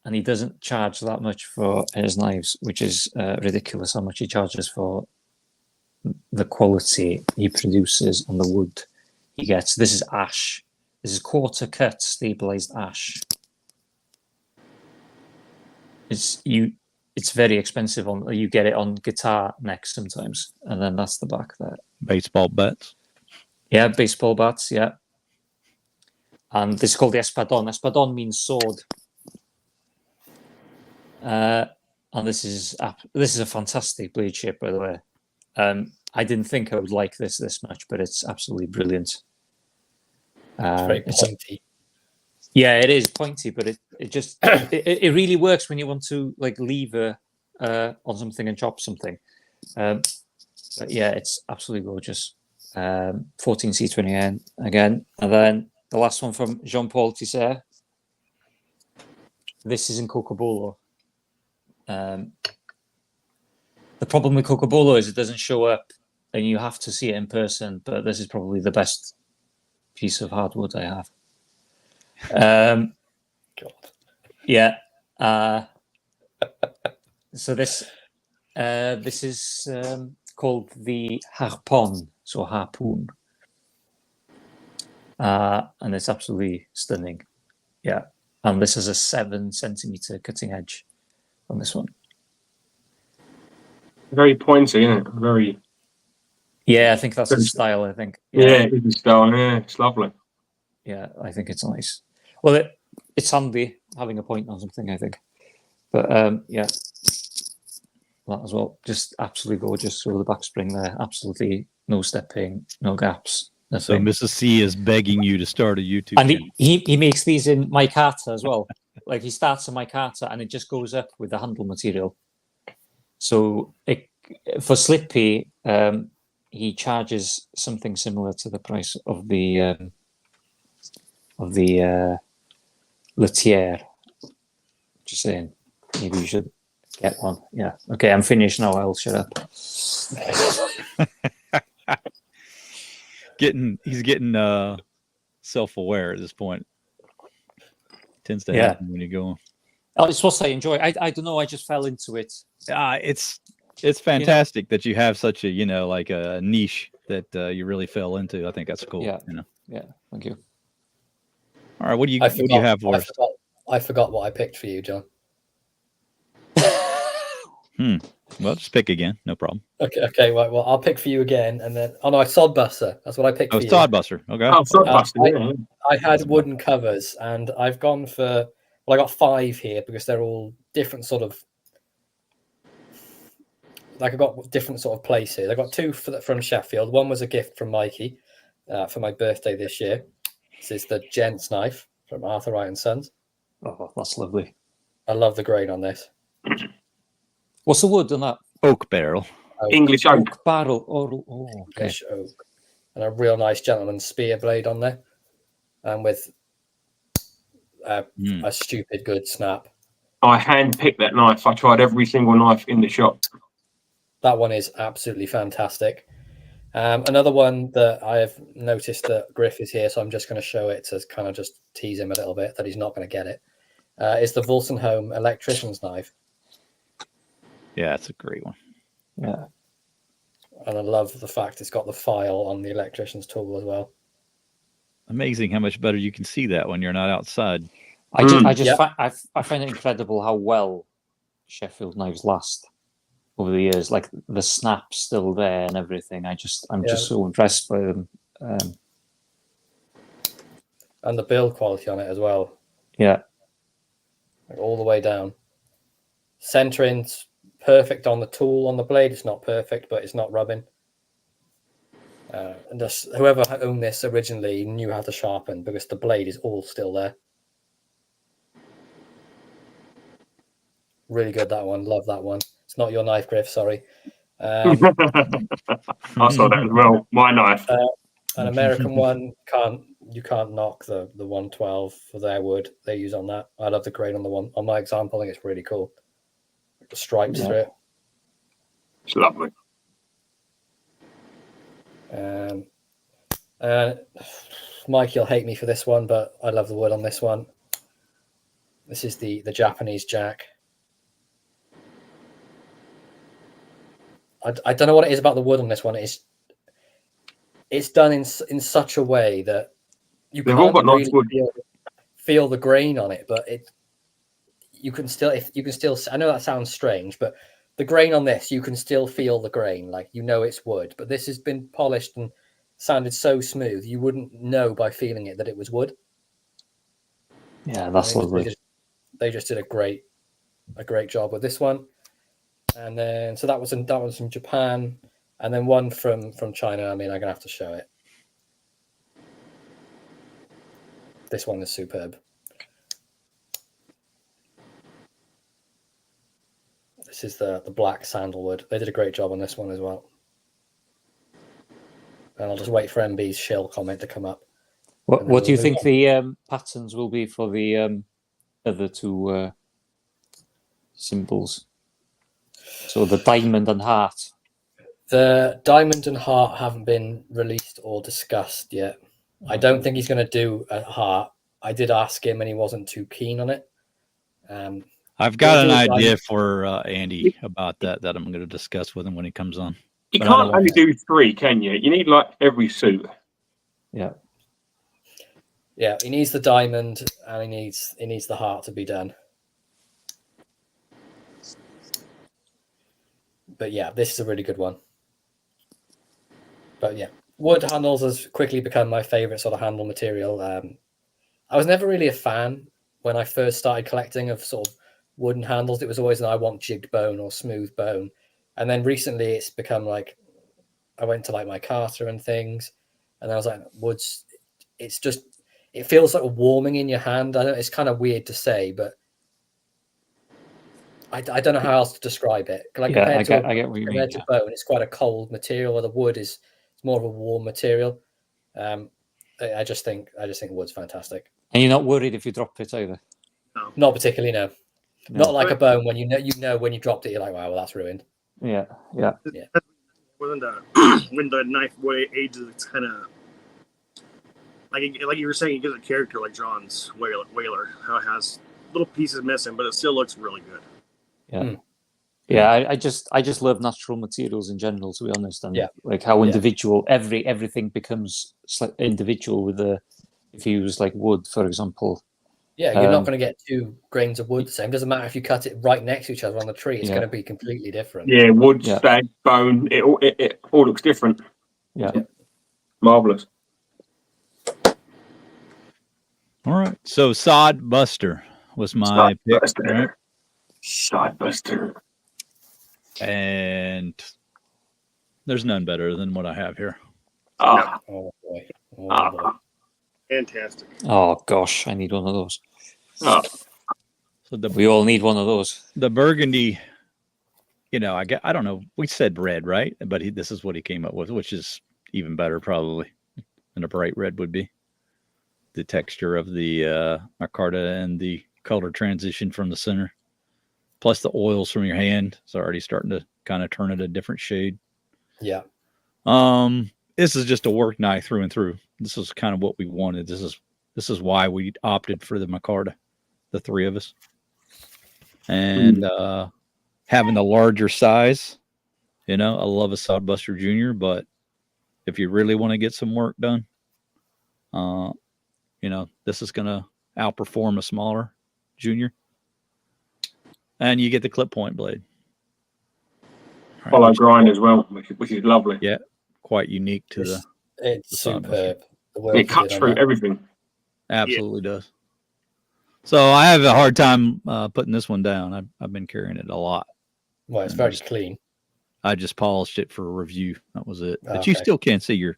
And he doesn't charge that much for his knives, which is ridiculous how much he charges for the quality he produces and the wood he gets. This is ash. This is quarter cut stabilized ash. It's very expensive. You get it on guitar necks sometimes, and then that's the back there. Baseball bats. Yeah, baseball bats. Yeah, and this is called the Espadon. Espadon means sword. And this is a fantastic blade shape, by the way. I didn't think I would like this much, but it's absolutely brilliant. It's very pointy. Yeah, it is pointy, but it just it really works when you want to lever on something and chop something. But yeah, it's absolutely gorgeous. 14C20N again, and then the last one from Jean-Paul Tissot. This is in Cocobolo. The problem with Cocobolo is it doesn't show up, and you have to see it in person. But this is probably the best piece of hardwood I have. God. Yeah. So this is called the harpon, so harpoon, and it's absolutely stunning. Yeah, and this is a 7 centimeter cutting edge on this one. Very pointy, isn't it? Very. Yeah, I think that's his style. I think. Yeah, it's his style. Yeah, it's lovely. Yeah, I think it's nice. Well, it's handy having a point on something, I think. But yeah, that as well. Just absolutely gorgeous. So the back spring there, absolutely no stepping, no gaps. So Mrs. C is begging you to start a YouTube and channel. he makes these in micarta as well. Like he starts a micarta and it just goes up with the handle material. So for Slippy, he charges something similar to the price of the Latier. Just saying, maybe you should get one. Yeah. Okay, I'm finished now. I'll shut up. He's getting self-aware at this point. Tends to happen when you go. Oh, it's what I enjoy. I don't know. I just fell into it. It's fantastic that you have such a like a niche that you really fell into. I think that's cool. Yeah. Yeah. Thank you. All right. What do you have for us? I forgot what I picked for you, John. Well, just pick again. No problem. Okay. Right. Well, I'll pick for you again, and then no, Sodbuster. That's what I picked for you. Sodbuster. Okay. Oh, Sodbuster. I had wooden covers, and I've gone for. Well, I got 5 here because they're all different sort of. Like I got different sort of places. I got 2 from Sheffield. One was a gift from Mikey for my birthday this year. This is the Gents knife from Arthur Wright and Sons. Oh, that's lovely. I love the grain on this. What's the wood on that? Oak barrel. English oak. Oak barrel. Oh, okay. English oak. And a real nice gentleman's spear blade on there. And with a stupid good snap. I hand-picked that knife. I tried every single knife in the shop. That one is absolutely fantastic. Another one that I have noticed that Griff is here, so I'm just going to show it to kind of just tease him a little bit that he's not going to get it, is the Wolstenholme electrician's knife. Yeah, it's a great one. Yeah. And I love the fact it's got the file on the electrician's tool as well. Amazing how much better you can see that when you're not outside. I find it incredible how well Sheffield knives last over the years. Like the snap's still there and everything. I'm just so impressed by them. And the build quality on it as well. Yeah. Like all the way down. Centering's perfect on the tool. On the blade, it's not perfect, but it's not rubbing. And just whoever owned this originally knew how to sharpen because the blade is all still there. Really good, that one. Love that one. It's not your knife, Griff. Sorry. I saw that as well. My knife. An American one you can't knock the 112 for their wood they use on that. I love the grain on the one on my example. I think it's really cool. The stripes through it. It's lovely. Mike, you'll hate me for this one, but I love the wood on this one. This is the Japanese jack. I don't know what it is about the wood on this one. It's done in such a way that you can't really feel the grain on it, but you can still. I know that sounds strange, but the grain on this, you can still feel the grain, like it's wood. But this has been polished and sounded so smooth, you wouldn't know by feeling it that it was wood. Yeah, that's lovely. They just did a great job with this one. And then that was from Japan, and then one from China. I mean, I'm gonna have to show it. This one is superb. This is the black sandalwood. They did a great job on this one as well. And I'll just wait for MB's shill comment to come up. What do you think the patterns will be for the other 2 symbols? So the diamond and heart. The diamond and heart haven't been released or discussed yet. I don't think he's going to do a heart. I did ask him, and he wasn't too keen on it. I've got an do a idea diamond. for Andy about that I'm going to discuss with him when he comes on. You But I can't don't only do 3, can you? You need like every suit. Yeah. Yeah, he needs the diamond, and he needs the heart to be done. But yeah, this is a really good one. But yeah, wood handles has quickly become my favorite sort of handle material. I was never really a fan when I first started collecting of sort of wooden handles. It was always I want jigged bone or smooth bone. And then recently it's become like I went to like my Carter and things, and I was like, woods, it's just, it feels like warming in your hand. I don't, it's kind of weird to say, but I don't know how else to describe it. Like Yeah, I compared get what you mean. to bone, it's quite a cold material, or the wood is it's more of a warm material. I just think wood's fantastic. And you're not worried if you drop it either. No. Not particularly, no. No. Not like a bone when you know when you dropped it, you're like, wow, well, that's ruined. Yeah. When the knife ages, it's kind of like you were saying, it gives a character like John's whaler, how it has little pieces missing, but it still looks really good. Yeah. Yeah, I just love natural materials in general, to be honest, and like how individual everything becomes individual with if you use like wood, for example. Yeah, you're not going to get 2 grains of wood the same. Doesn't matter if you cut it right next to each other on the tree; it's going to be completely different. Yeah, wood, stag, bone, it all looks different. Yeah, marvelous. All right, so Sod Buster was my pick, right? Sod Buster. And there's none better than what I have here. Ah, Oh boy. Oh boy. Fantastic. Oh gosh, I need one of those. ah. So We all need one of those. the burgundy, I don't know. We said red, right? But this is what he came up with, which is even better probably than a bright red would be. The texture of the micarta and the color transition from the center, plus the oils from your hand, it's already starting to kind of turn it a different shade. Yeah. This is just a work knife through and through. This is kind of what we wanted. This is why we opted for the micarta, the 3 of us, and having the larger size. I love a Sodbuster Junior, but if you really want to get some work done, this is going to outperform a smaller Junior, and you get the clip point blade. Follow grind as well, which is lovely. Yeah, quite unique to it's the superb. It cuts through everything. Absolutely does. So I have a hard time putting this one down. I've been carrying it a lot. Well, it's very clean. I just polished it for a review. That was it. But Okay. you still can't see your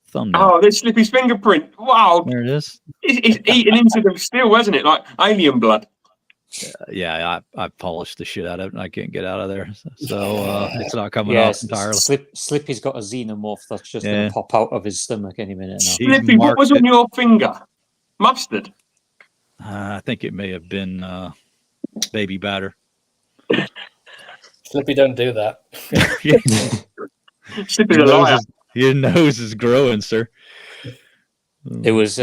thumbnail. Oh, there's Slippy's fingerprint. Wow. There it is. It's eaten into the steel, hasn't it? Like alien blood. Yeah, I polished the shit out of it, and I can't get out of there. So it's not coming off entirely. Slippy's got a xenomorph that's just going to pop out of his stomach any minute now. Slippy, what was on your finger? Mustard? I think it may have been baby batter. Slippy, don't do that. Slippy's a liar. Your nose is growing, sir. It was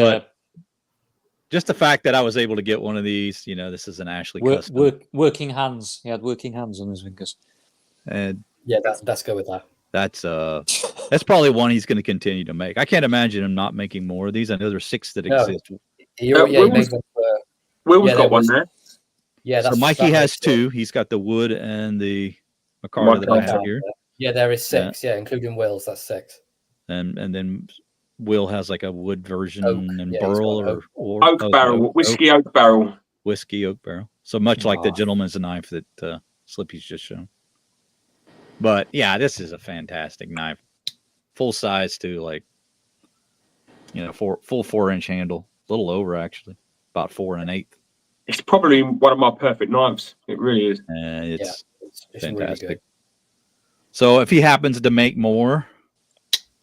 just the fact that I was able to get one of these. This is an Ashley custom. Working hands. He had working hands on his fingers. And yeah, that's good with that. That's probably one he's going to continue to make. I can't imagine him not making more of these. I know there's 6 that exist. Will's got one there. Yeah, so Mikey has 2. He's got the wood and the micarta that I have here. Yeah, there is 6. Yeah, including Will's. That's 6. And then Will has like a wood version and yeah, burl or oak barrel, whiskey oak barrel. Whiskey oak barrel. So much like the gentleman's knife that Slippy's just shown. But yeah, this is a fantastic knife. Full size too, like full 4-inch handle. A little over actually. About 4 1/8. It's probably one of my perfect knives. It really is. It's fantastic. Really good. So if he happens to make more,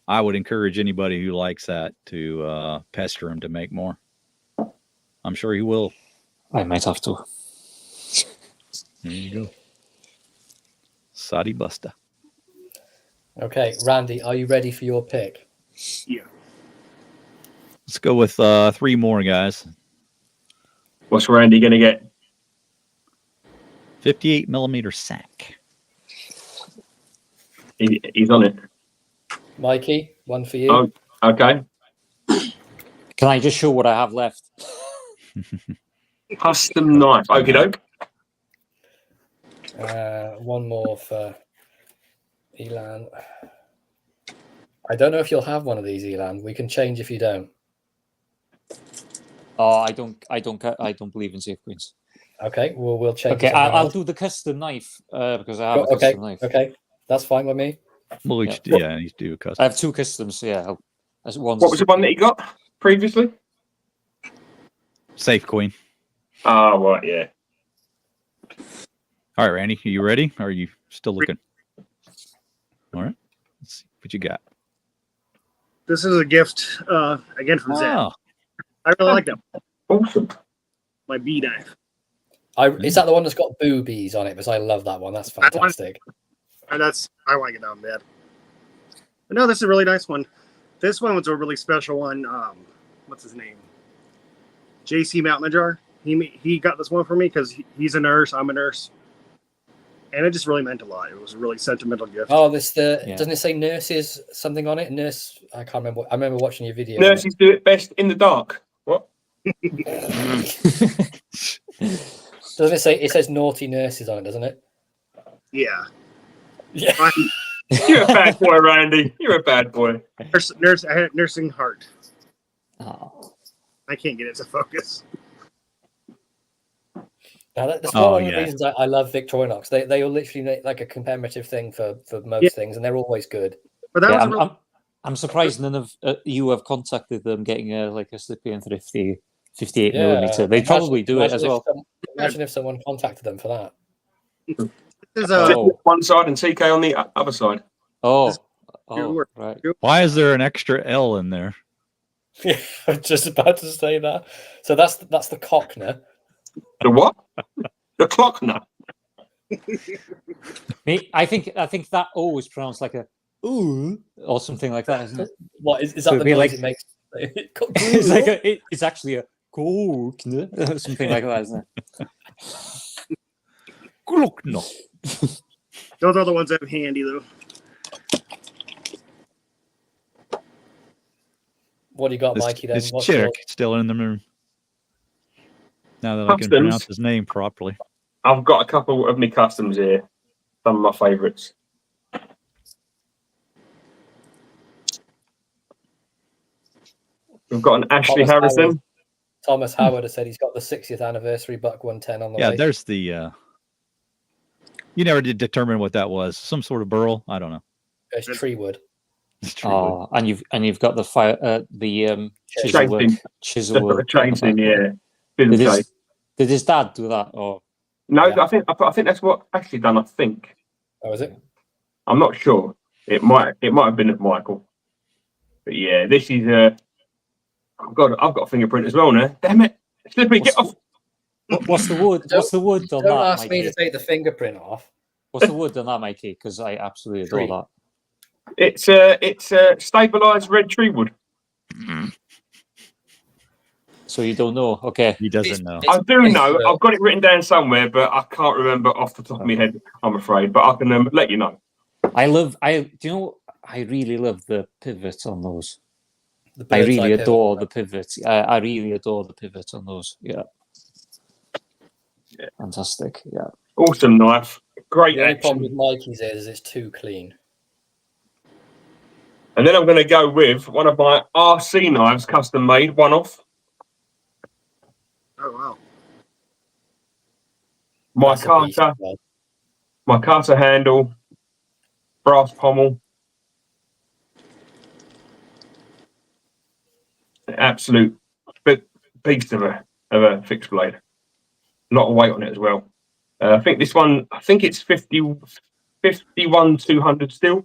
I would encourage anybody who likes that to pester him to make more. I'm sure he will. I might have to. There you go. Sadi Buster. Okay, Randy, are you ready for your pick? Yeah. Let's go with 3 more, guys. What's Randy going to get? 58 millimeter sack. He's on it. Mikey, one for you. Oh, okay. Can I just show what I have left? Custom knife. Okie doke. One more for Elan. I don't know if you'll have one of these, Elan. We can change if you don't. Oh, I don't believe in safe queens. Okay, we'll change. Okay, to something I'll else. do the custom knife because I have a custom knife. Okay, that's fine with me. We'll each do a custom. I have 2 customs. Yeah, What was the one that you got previously? Safe queen. Oh, right, yeah. All right, Randy, are you ready? Or are you still looking? All right. Let's see what you got. This is a gift again from Zach. Oh, I really like them. Awesome. My bee knife. Is that the one that's got boobies on it? Because I love that one. That's fantastic. And I want to get down bad. But no, this is a really nice one. This one was a really special one. What's his name? JC Mountain. He got this one for me because he's a nurse. I'm a nurse. And it just really meant a lot. It was a really sentimental gift. Oh, doesn't it say nurses something on it? Nurse, I can't remember. I remember watching your video. Nurses do it best in the dark. What? Doesn't it say? It says naughty nurses on it, doesn't it? Yeah. Yeah. You're a bad boy, Randy. You're a bad boy. I had nursing heart. Oh. I can't get it to focus. Now, that's one of the reasons I love Victorinox. They will literally make like a commemorative thing for most things, and they're always good. But that was I'm surprised none of you have contacted them getting a Slippy and Thrifty 58 millimeter. They probably do it as well. Imagine if someone contacted them for that. This is one side and TK on the other side. Oh, right. Why is there an extra L in there? Yeah, I'm just about to say that. So that's the Cockner. The what? The Clockner. I think that O is pronounced like a ooh or something like that, isn't it? What is So that? The noise like, it makes. It's like it's actually a Cockner or something like that, isn't it? Glockner. Those are the ones that are handy though. What do you got, Mikey? Then It's Chirk still in the room. Now that I can pronounce his name properly. I've got a couple of my customs here. Some of my favourites. We've got an Ashley Harrison. Thomas Howard has said he's got the 60th anniversary Buck 110 on the way. Yeah, there's the. You never did determine what that was. Some sort of burl. I don't know. It's tree wood. Oh, and you've got the fire chisel work. Chasing, yeah. Did his dad do that? Or no, yeah. I think that's what Ashley done. I think. Oh, is it? I'm not sure. It might have been Michael. But yeah, this is I've got a fingerprint as well now. Damn it! Slippy, get off. What's the wood? What's the wood on that? Don't ask me to take the fingerprint off. What's the wood on that, Mikey? Because I absolutely adore that. It's stabilized red tree wood. So you don't know? Okay. He doesn't know. I do know. I've got it written down somewhere, but I can't remember off the top of my head, I'm afraid. But I can let you know. I really love the pivots on those. I really adore the pivots. I really adore the pivots on those. Yeah. Fantastic. Yeah. Awesome knife. Great The only action. problem with Mikey's is it's too clean. And then I'm going to go with one of my RC knives, custom made, one off. Oh wow! My Carter handle, brass pommel, absolute beast of a fixed blade. A lot of weight on it as well. I think this one, it's 51 200 steel.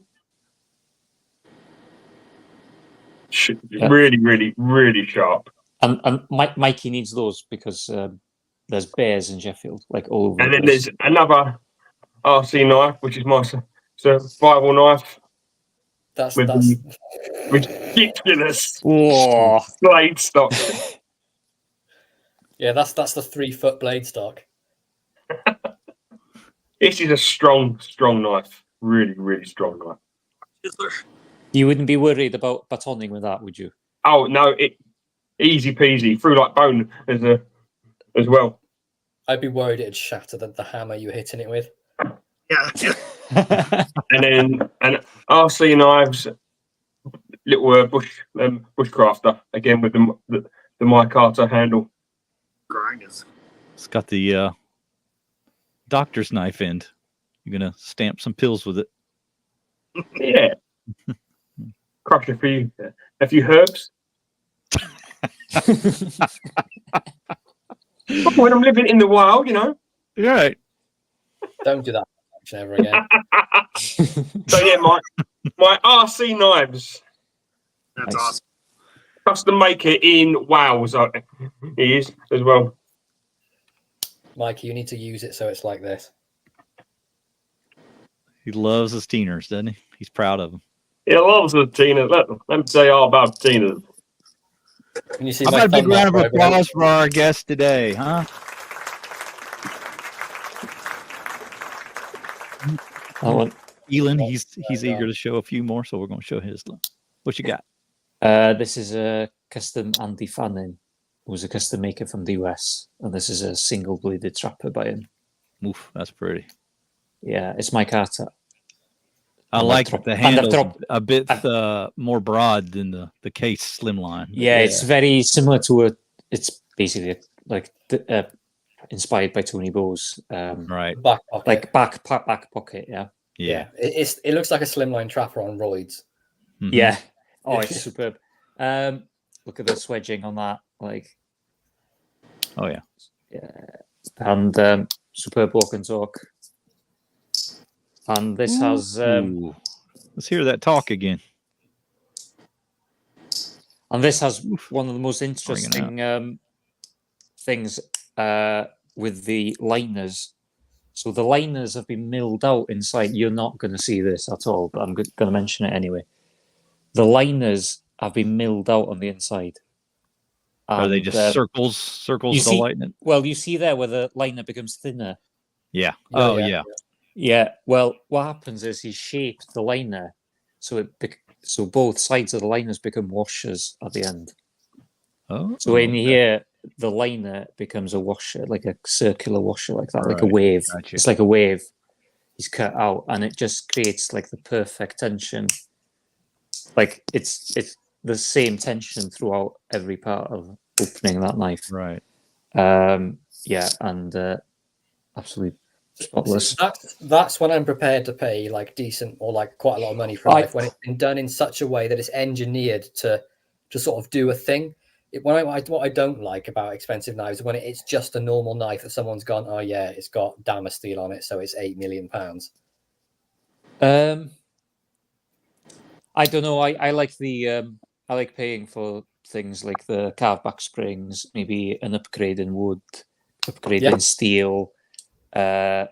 Really, really, really sharp. And Mikey needs those because there's bears in Sheffield, like all over. And then there's another RC knife, which is my survival knife That's with the ridiculous Whoa. blade stock. yeah, that's the 3-foot blade stock. This is a strong knife. Really, really strong knife. You wouldn't be worried about batoning with that, would you? Oh no, it easy peasy through like bone as well. I'd be worried it'd shatter the hammer you're hitting it with. Yeah. And RC knives, little bushcrafter again with the micarta handle. Grinders. It's got the doctor's knife end. You're gonna stamp some pills with it. Yeah. Crush a few herbs. When I'm living in the wild, you know. Right. Don't do that ever again. So yeah, my RC knives. That's Nice. awesome. Custom maker in Wales. He is as well. Mikey, you need to use it so it's like this. He loves his teeners, doesn't he? He's proud of them. He loves the Tina. Let me tell you all about Tina. Can you see How my about a big thumb round of mark right below? applause for our guest today, huh? That one. Elon, he's eager to show a few more, so we're going to show his. What you got? This is a custom Andy Fannin, who's a custom maker from the US, and this is a single-bladed trapper by him. Oof, that's pretty. Yeah, it's my Carter. I And like the the and handle's drop- a bit more broad than the case slimline. Yeah, it's very similar to it's basically like inspired by Tony Bowes. Right. Back pocket. Like back pocket, yeah. Yeah. It looks like a slimline trapper on roids. Mhm. Yeah. Oh, it's superb. Look at the swedging on that. Like, Oh yeah. yeah. And superb walk and talk. And this has Ooh. Let's hear that talk again. and this has Oof. one of the most interesting things with the liners. So the liners have been milled out inside. You're not going to see this at all, but I'm going to mention it anyway. The liners have been milled out on the inside. Are they And, just circles you to see- lighten it? Well, you see there where the liner becomes thinner. Yeah. Oh, Oh yeah. yeah. Yeah. Well, what happens is he shaped the liner so so both sides of the liners become washers at the end. Oh. So in okay. here, the liner becomes a washer, like a circular washer, like that, like a Right. wave. Gotcha. It's like a wave. He's cut out, and it just creates like the perfect tension. Like it's the same tension throughout every part of opening that knife. Right. Yeah, and absolutely spotless. That's when I'm prepared to pay like decent or like quite a lot of money for a knife, when it's been done in such a way that it's engineered to sort of do a thing. What I don't like about expensive knives is when it's just a normal knife that someone's gone, oh yeah, it's got Damasteel on it, so it's £8 million. I don't know. I like the I like paying for things like the carved back springs, maybe an upgrade in wood, upgrade in steel. You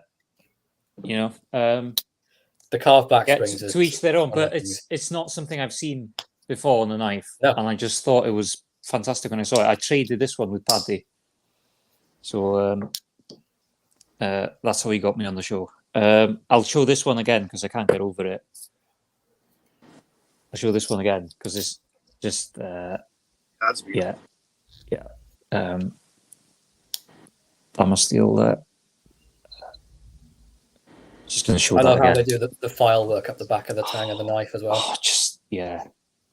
know, The carved back yeah, springs to each their own. one of But the it's not something I've seen before on a knife, No. and I just thought it was fantastic when I saw it. I traded this one with Paddy, so that's how he got me on the show. I'll show this one again because I can't get over it. I'll show this one again because it's just That's beautiful. yeah. Damasteel. Just going to show I that love how again. they do the file work up the back of the tang of the knife as well. Oh, just yeah.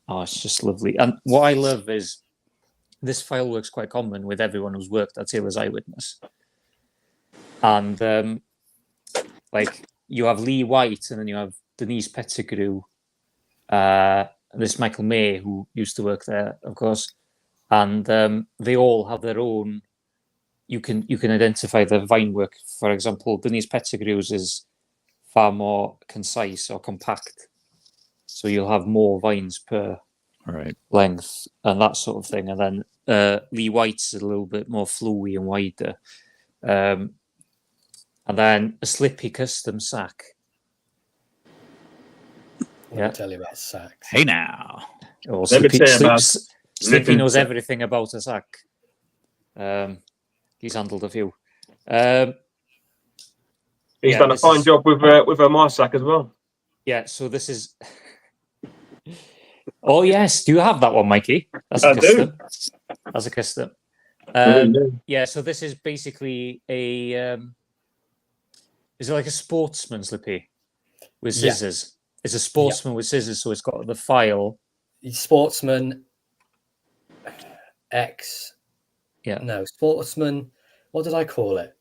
Oh, it's just lovely. And what I love is this file work's quite common with everyone who's worked at Taylor's Eyewitness. And like you have Lee White and then you have Denise Pettigrew, this Michael May who used to work there, of course. And they all have their own. You can identify the vine work. For example, Denise Pettigrew's is far more concise or compact, so you'll have more vines per length and that sort of thing. And then Lee White's is a little bit more flowy and wider. And then a Slippy custom sack. Let me tell you about sacks. Hey now. Oh, Let me tell you about Slippy knows sack. everything about a sack. He's handled a few. He's done a fine job with a my sack as well. Yeah, so this is. Oh yes, do you have that one, Mikey? That's I a custom. do. That's a custom. Yeah. Yeah, so this is basically a. Is it like a sportsman Slippy with Yeah. scissors? It's a sportsman with scissors, so it's got the file. Sportsman X. Yeah. No, Sportsman. What did I call it?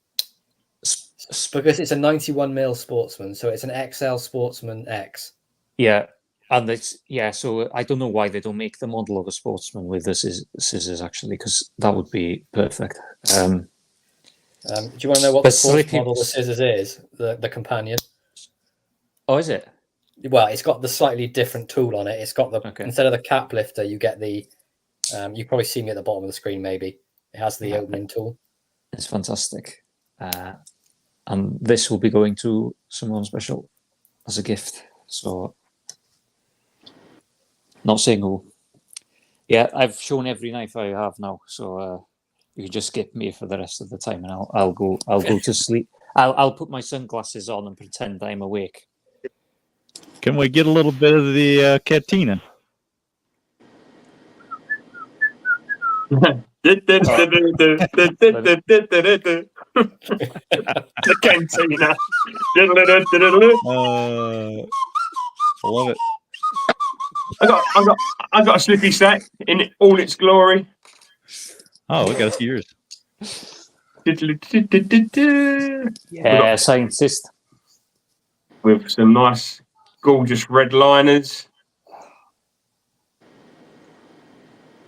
S- Because it's a 91mm Sportsman, so it's an XL Sportsman X. Yeah, and it's So I don't know why they don't make the model of a sportsman with the scissors actually, because that would be perfect. Do you want to know what But the sports Slippy- model of scissors is? The companion. Oh, is it? Well, it's got the slightly different tool on it. It's got the Okay. instead of the cap lifter, you get the. You probably see me at the bottom of the screen. Maybe it has the opening tool. It's fantastic. And this will be going to someone special as a gift. So, not saying who. Yeah, I've shown every knife I have now, so you can just skip me for the rest of the time, and I'll go to sleep. I'll put my sunglasses on and pretend I'm awake. Can we get a little bit of the Catina? The cantina. I love it. I got a Slippy sack in all its glory. Oh, we got a few yours. Yeah, scientist. With some nice, gorgeous red liners.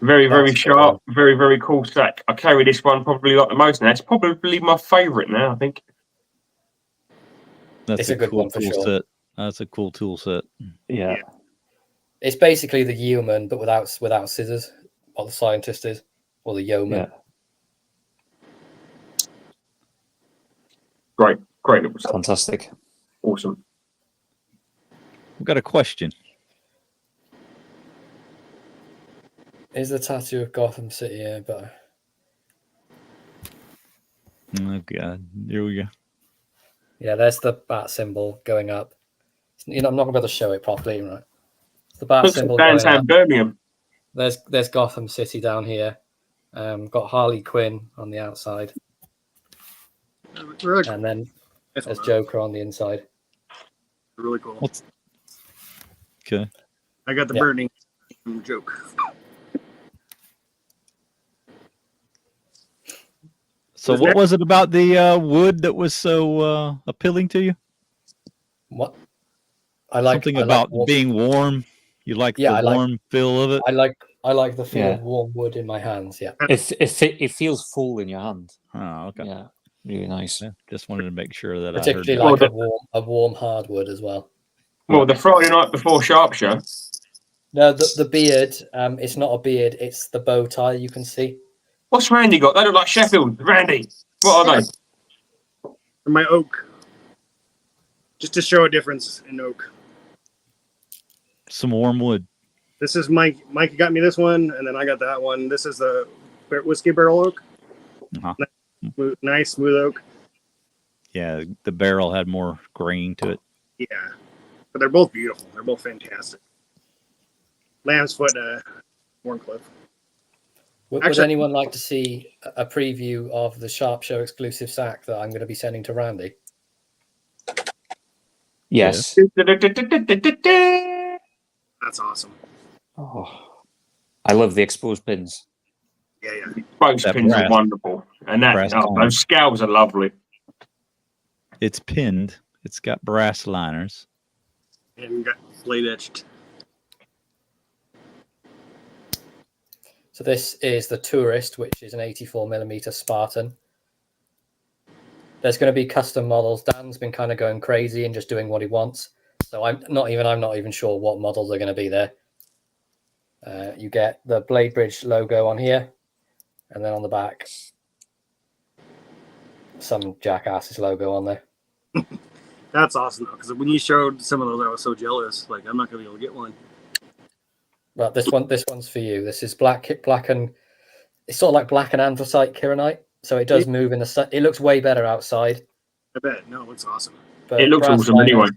Very, very That's sharp. Very, very cool sack. I carry this one probably like the most now. It's probably my favourite now, I think. That's It's a good cool one for tool sure. set. That's a cool tool set. Yeah. It's basically the yeoman, but without scissors. What the scientist is, or the yeoman. Yeah. Great little sack. Fantastic. Awesome. We've got a question. Is the tattoo of Gotham City here? But Oh God, here we go. yeah, there's the bat symbol going up. I'm not gonna be able to show it properly, right? It's the bat Looks like symbol going up. downtown Birmingham. There's Gotham City down here. Got Harley Quinn on the outside, Really, and then that's there's Joker on the inside. really cool. What's okay? I got the Yeah. burning joke. So, what was it about the wood that was so appealing to you? What? I like Something I like about warm- being warm. You like Yeah, the I like- warm feel of it. I like the feel Yeah. of warm wood in my hands. Yeah. It feels full in your hand. Oh, okay. Yeah, really nice. Yeah, just wanted to make sure that Particularly I heard like that. a warm hardwood as well. Well, the Friday night before Sharp Show. No, the beard. It's not a beard. It's the bow tie. You can see. What's Randy got? They look like Sheffield. Randy. What are they? For my oak. Just to show a difference in oak. Some warm wood. This is Mike. Mike got me this one, and then I got that one. This is the whiskey barrel oak. Uh-huh. Nice, smooth oak. Yeah, the barrel had more grain to it. Yeah. But they're both beautiful. They're both fantastic. Lamb's Foot, Warncliffe. Would Actually- anyone like to see a preview of the Sharp Show exclusive sack that I'm going to be sending to Randy? Yes. That's awesome. Oh, I love the exposed pins. Yeah, yeah. Both That pins are brass- wonderful. And brass tone. those scales are lovely. It's pinned. It's got brass liners. And got blade etched. So this is the Tourist, which is an 84mm Spartan. There's going to be custom models. Dan's been kind of going crazy and just doing what he wants. So I'm not even sure what models are going to be there. You get the Blade Bridge logo on here, and then on the back, some jackass's logo on there. That's awesome though, because when you showed some of those, I was so jealous. Like, I'm not gonna be able to get one. But this one's for you. This is black and it's sort of like black and anthracite kieranite. So it does move in the sun. It looks way better outside. I bet. No, it looks awesome. But It looks brass awesome liners, anyway.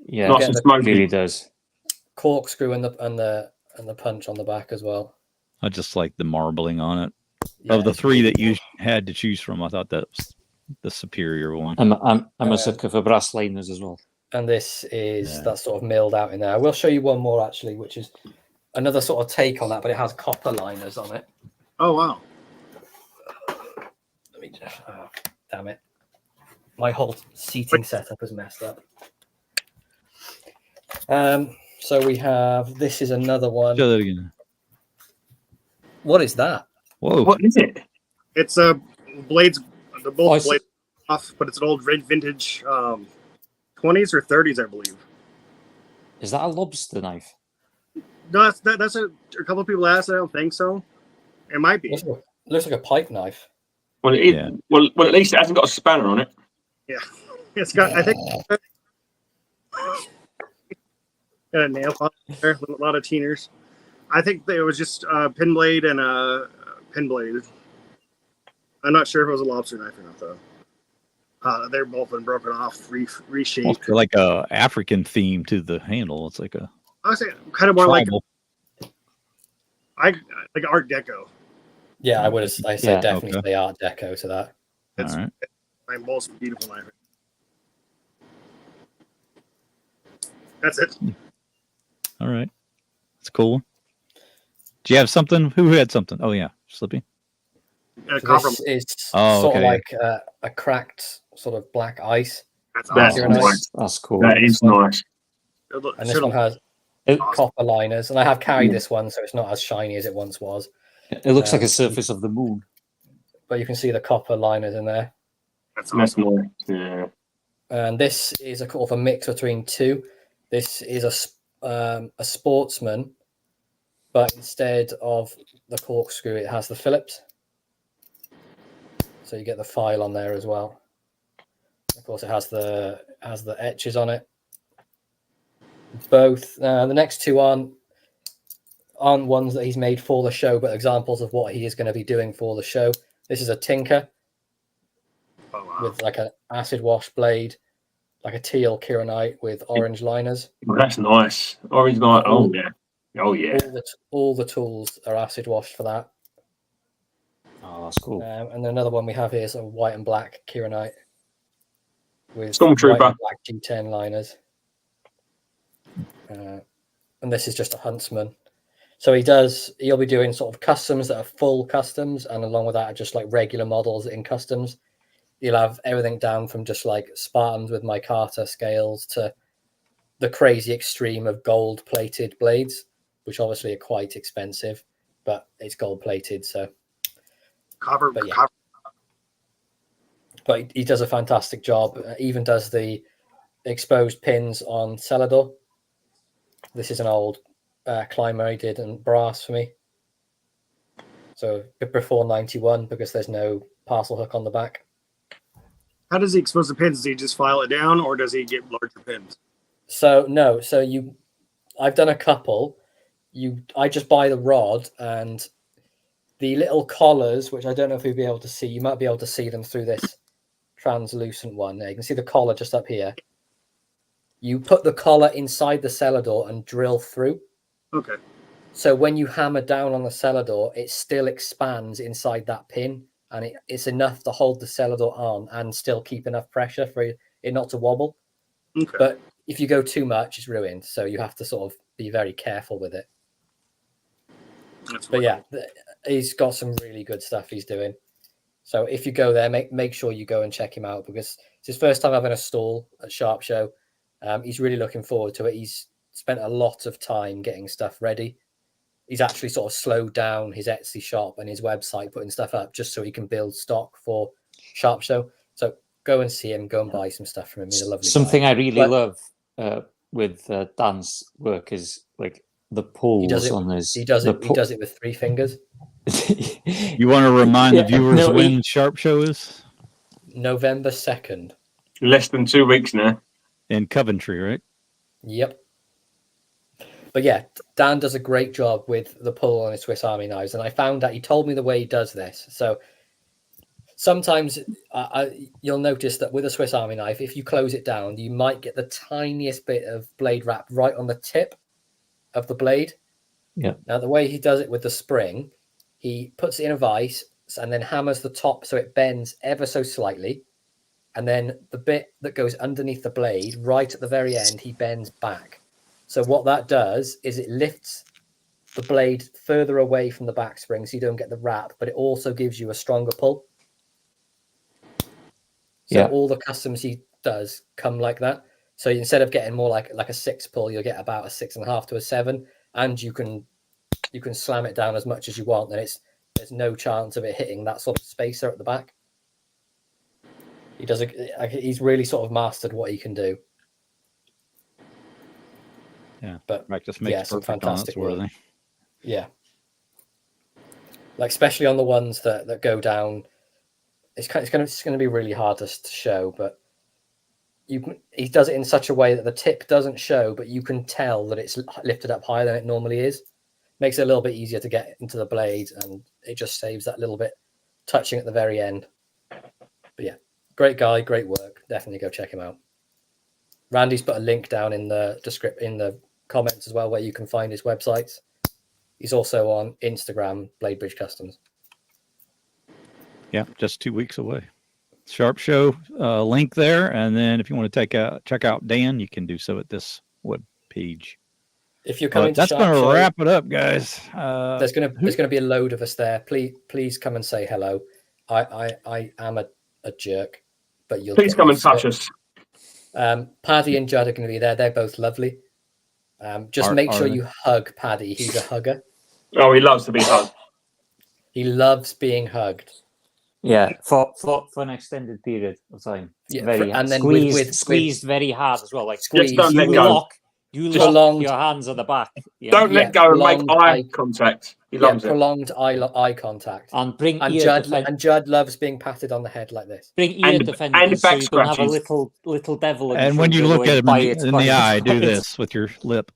Yeah, Nice and it smoky. really does. corkscrew and the punch on the back as well. I just like the marbling on it. Yeah, Of the it's three that beautiful. you had to choose from, I thought that was the superior one. I'm a sucker for brass liners as well. And this is Yeah. that's sort of milled out in there. I will show you one more actually, which is another sort of take on that, but it has copper liners on it. Oh wow. Let me just, damn it. My whole seating setup is messed up. So we have, this is another one. Show that again. What is that? Whoa. What is it? It's blades. The both Oh, blades off, but it's an old vintage 20s or 30s, I believe. Is that a lobster knife? No, that's a couple of people asked. I don't think so. It might be. Looks like a pipe knife. Well, Yeah. well, at least it hasn't got a spanner on it. It's got. I think. Got a nail file there with a lot of teeners. I think it was just a pin blade and a pin blade. I'm not sure if it was a lobster knife or not, though. They're both been broken off, reshaped. Almost like a African theme to the handle. It's like a I would say kind of more tribal. like Art Deco. Yeah, I say Yeah, definitely okay. say Art Deco to that. It's All right. my most beautiful knife. That's it. All right. That's cool. Do you have something? Who had something? Oh yeah, Slippy. Copper. This is Oh, sort okay. of like a cracked sort of black ice. That's That's awesome. nice. That's cool. That is nice. And this one has It, copper liners. And I have carried this one, so it's not as shiny as it once was. it looks like a surface of the moon. But you can see the copper liners in there. That's That's awesome. nice. Yeah. And this is a sort of a mix between two. This is a Sportsman, but instead of the corkscrew, it has the Phillips. So you get the file on there as well. Of course, it has the etches on it. Both the next two aren't ones that he's made for the show, but examples of what he is going to be doing for the show. This is a Tinker Oh, wow. with like an acid wash blade, like a teal kieranite with orange liners. Well, that's nice. Orange night. Oh yeah. Oh yeah. All the tools are acid washed for that. Oh, that's cool. And another one we have here is a white and black kieranite with Stormtrooper. white and black G10 liners. And this is just a Huntsman. So he'll be doing sort of customs that are full customs, and along with that are just like regular models in customs. You'll have everything down from just like Spartans with micarta scales to the crazy extreme of gold plated blades, which obviously are quite expensive, but it's gold plated. So, Copper. but yeah. Copper. But he does a fantastic job. Even does the exposed pins on Celador. This is an old climber he did in brass for me. So before 91, because there's no parcel hook on the back. How does he expose the pins? Does he just file it down, or does he get larger pins? So no, I've done a couple. I just buy the rod and the little collars, which I don't know if you'll be able to see. You might be able to see them through this translucent one. There, you can see the collar just up here. You put the collar inside the Celador and drill through. Okay. So when you hammer down on the Celador, it still expands inside that pin, and it's enough to hold the Celador on and still keep enough pressure for it not to wobble. Okay. But if you go too much, it's ruined. So you have to sort of be very careful with it. That's But wonderful. yeah, he's got some really good stuff he's doing. So if you go there, make sure you go and check him out, because it's his first time having a stall at Sharp Show. He's really looking forward to it. He's spent a lot of time getting stuff ready. He's actually sort of slowed down his Etsy shop and his website, putting stuff up just so he can build stock for Sharp Show. So go and see him, go and buy some stuff from him. He's a lovely Something guy. I really love with Dan's work is like the pulls on his. He does it with 3 fingers. You want to remind the viewers no, when Sharp Show is? November 2nd. Less than 2 weeks now. In Coventry, right? Yep. But yeah, Dan does a great job with the pull on his Swiss Army knives, and I found that he told me the way he does this. So sometimes you'll notice that with a Swiss Army knife, if you close it down, you might get the tiniest bit of blade wrap right on the tip of the blade. Yeah. Now, the way he does it with the spring, he puts it in a vise and then hammers the top so it bends ever so slightly. And then the bit that goes underneath the blade, right at the very end, he bends back. So what that does is it lifts the blade further away from the back spring so you don't get the wrap, but it also gives you a stronger pull. So all the customs he does come like that. So instead of getting more like a 6 pull, you'll get about a 6.5 to a 7, and you can slam it down as much as you want. And there's no chance of it hitting that sort of spacer at the back. He's really sort of mastered what he can do. Yeah, but practice makes some perfect fantastic on it, work. Yeah, like especially on the ones that go down. It's going to be really hard to show, but he does it in such a way that the tip doesn't show, but you can tell that it's lifted up higher than it normally is. Makes it a little bit easier to get into the blade, and it just saves that little bit touching at the very end. But yeah, great guy, great work. Definitely go check him out. Randy's put a link down in the comments as well where you can find his websites. He's also on Instagram, Bladebridge Customs. Yeah, just 2 weeks away. Sharp Show link there, and then if you want to check out Dan, you can do so at this web page. If you're coming to that's Sharp going to Show, wrap it up, guys. There's gonna be a load of us there. Please come and say hello. I am a jerk, but you'll please come and touch us. Paddy and Judd are going to be there. They're both lovely. Just make sure you hug Paddy. He's a hugger. Oh, he loves to be hugged. He loves being hugged. Yeah, for an extended period of time. Yeah, very and then squeezed very hard as well. Like just don't let go. You lock your hands at the back. Yeah. Don't let go and make eye contact. He loves prolonged eye contact. And Judd loves being patted on the head like this. Bring ear defenders so you don't have a little devil. And when you look at him in the eye, do this with your lip.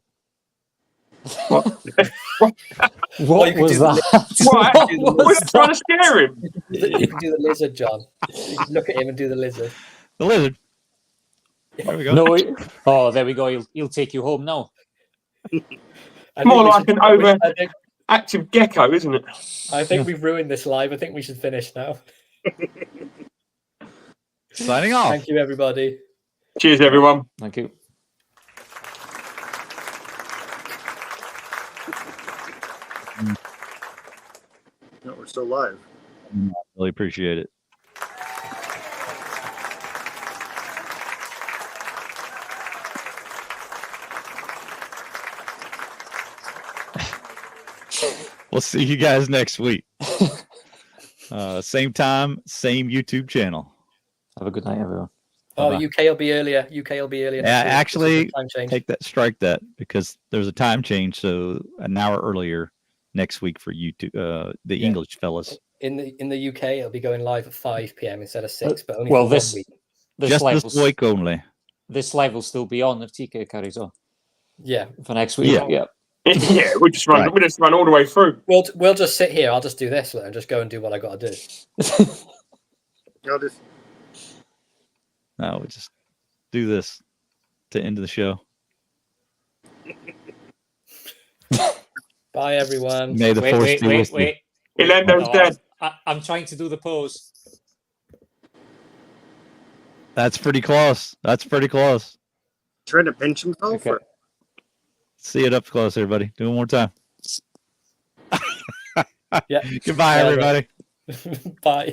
What was that? What was trying to scare him? You can do the lizard, John. You can look at him and do the lizard. The lizard. There we go. No, there we go. He'll take you home now. More like an overactive gecko, isn't it? I think we've ruined this live. I think we should finish now. Signing off. Thank you, everybody. Cheers, everyone. Thank you. No, we're still live. Really appreciate it. We'll see you guys next week. Same time, same YouTube channel. Have a good night, everyone. Oh, UK will be earlier. Yeah, actually, strike that because there's a time change. So an hour earlier next week for YouTube, the English fellas. In the UK, it'll be going live at 5 p.m. instead of 6, but only for 1 week. This week only. This live will still be on if TK carries on. Yeah, for next week. Yeah. Yeah, we just run all the way through. We'll just sit here. I'll just do this and just go and do what I got to do. No, we just do this to end the show. Bye, everyone. May the force be with you. Elando's dead. I'm trying to do the pose. That's pretty close. Trying to pinch himself. Okay. See it up close, everybody. Do it one more time. Yeah. Goodbye, everybody. Bye.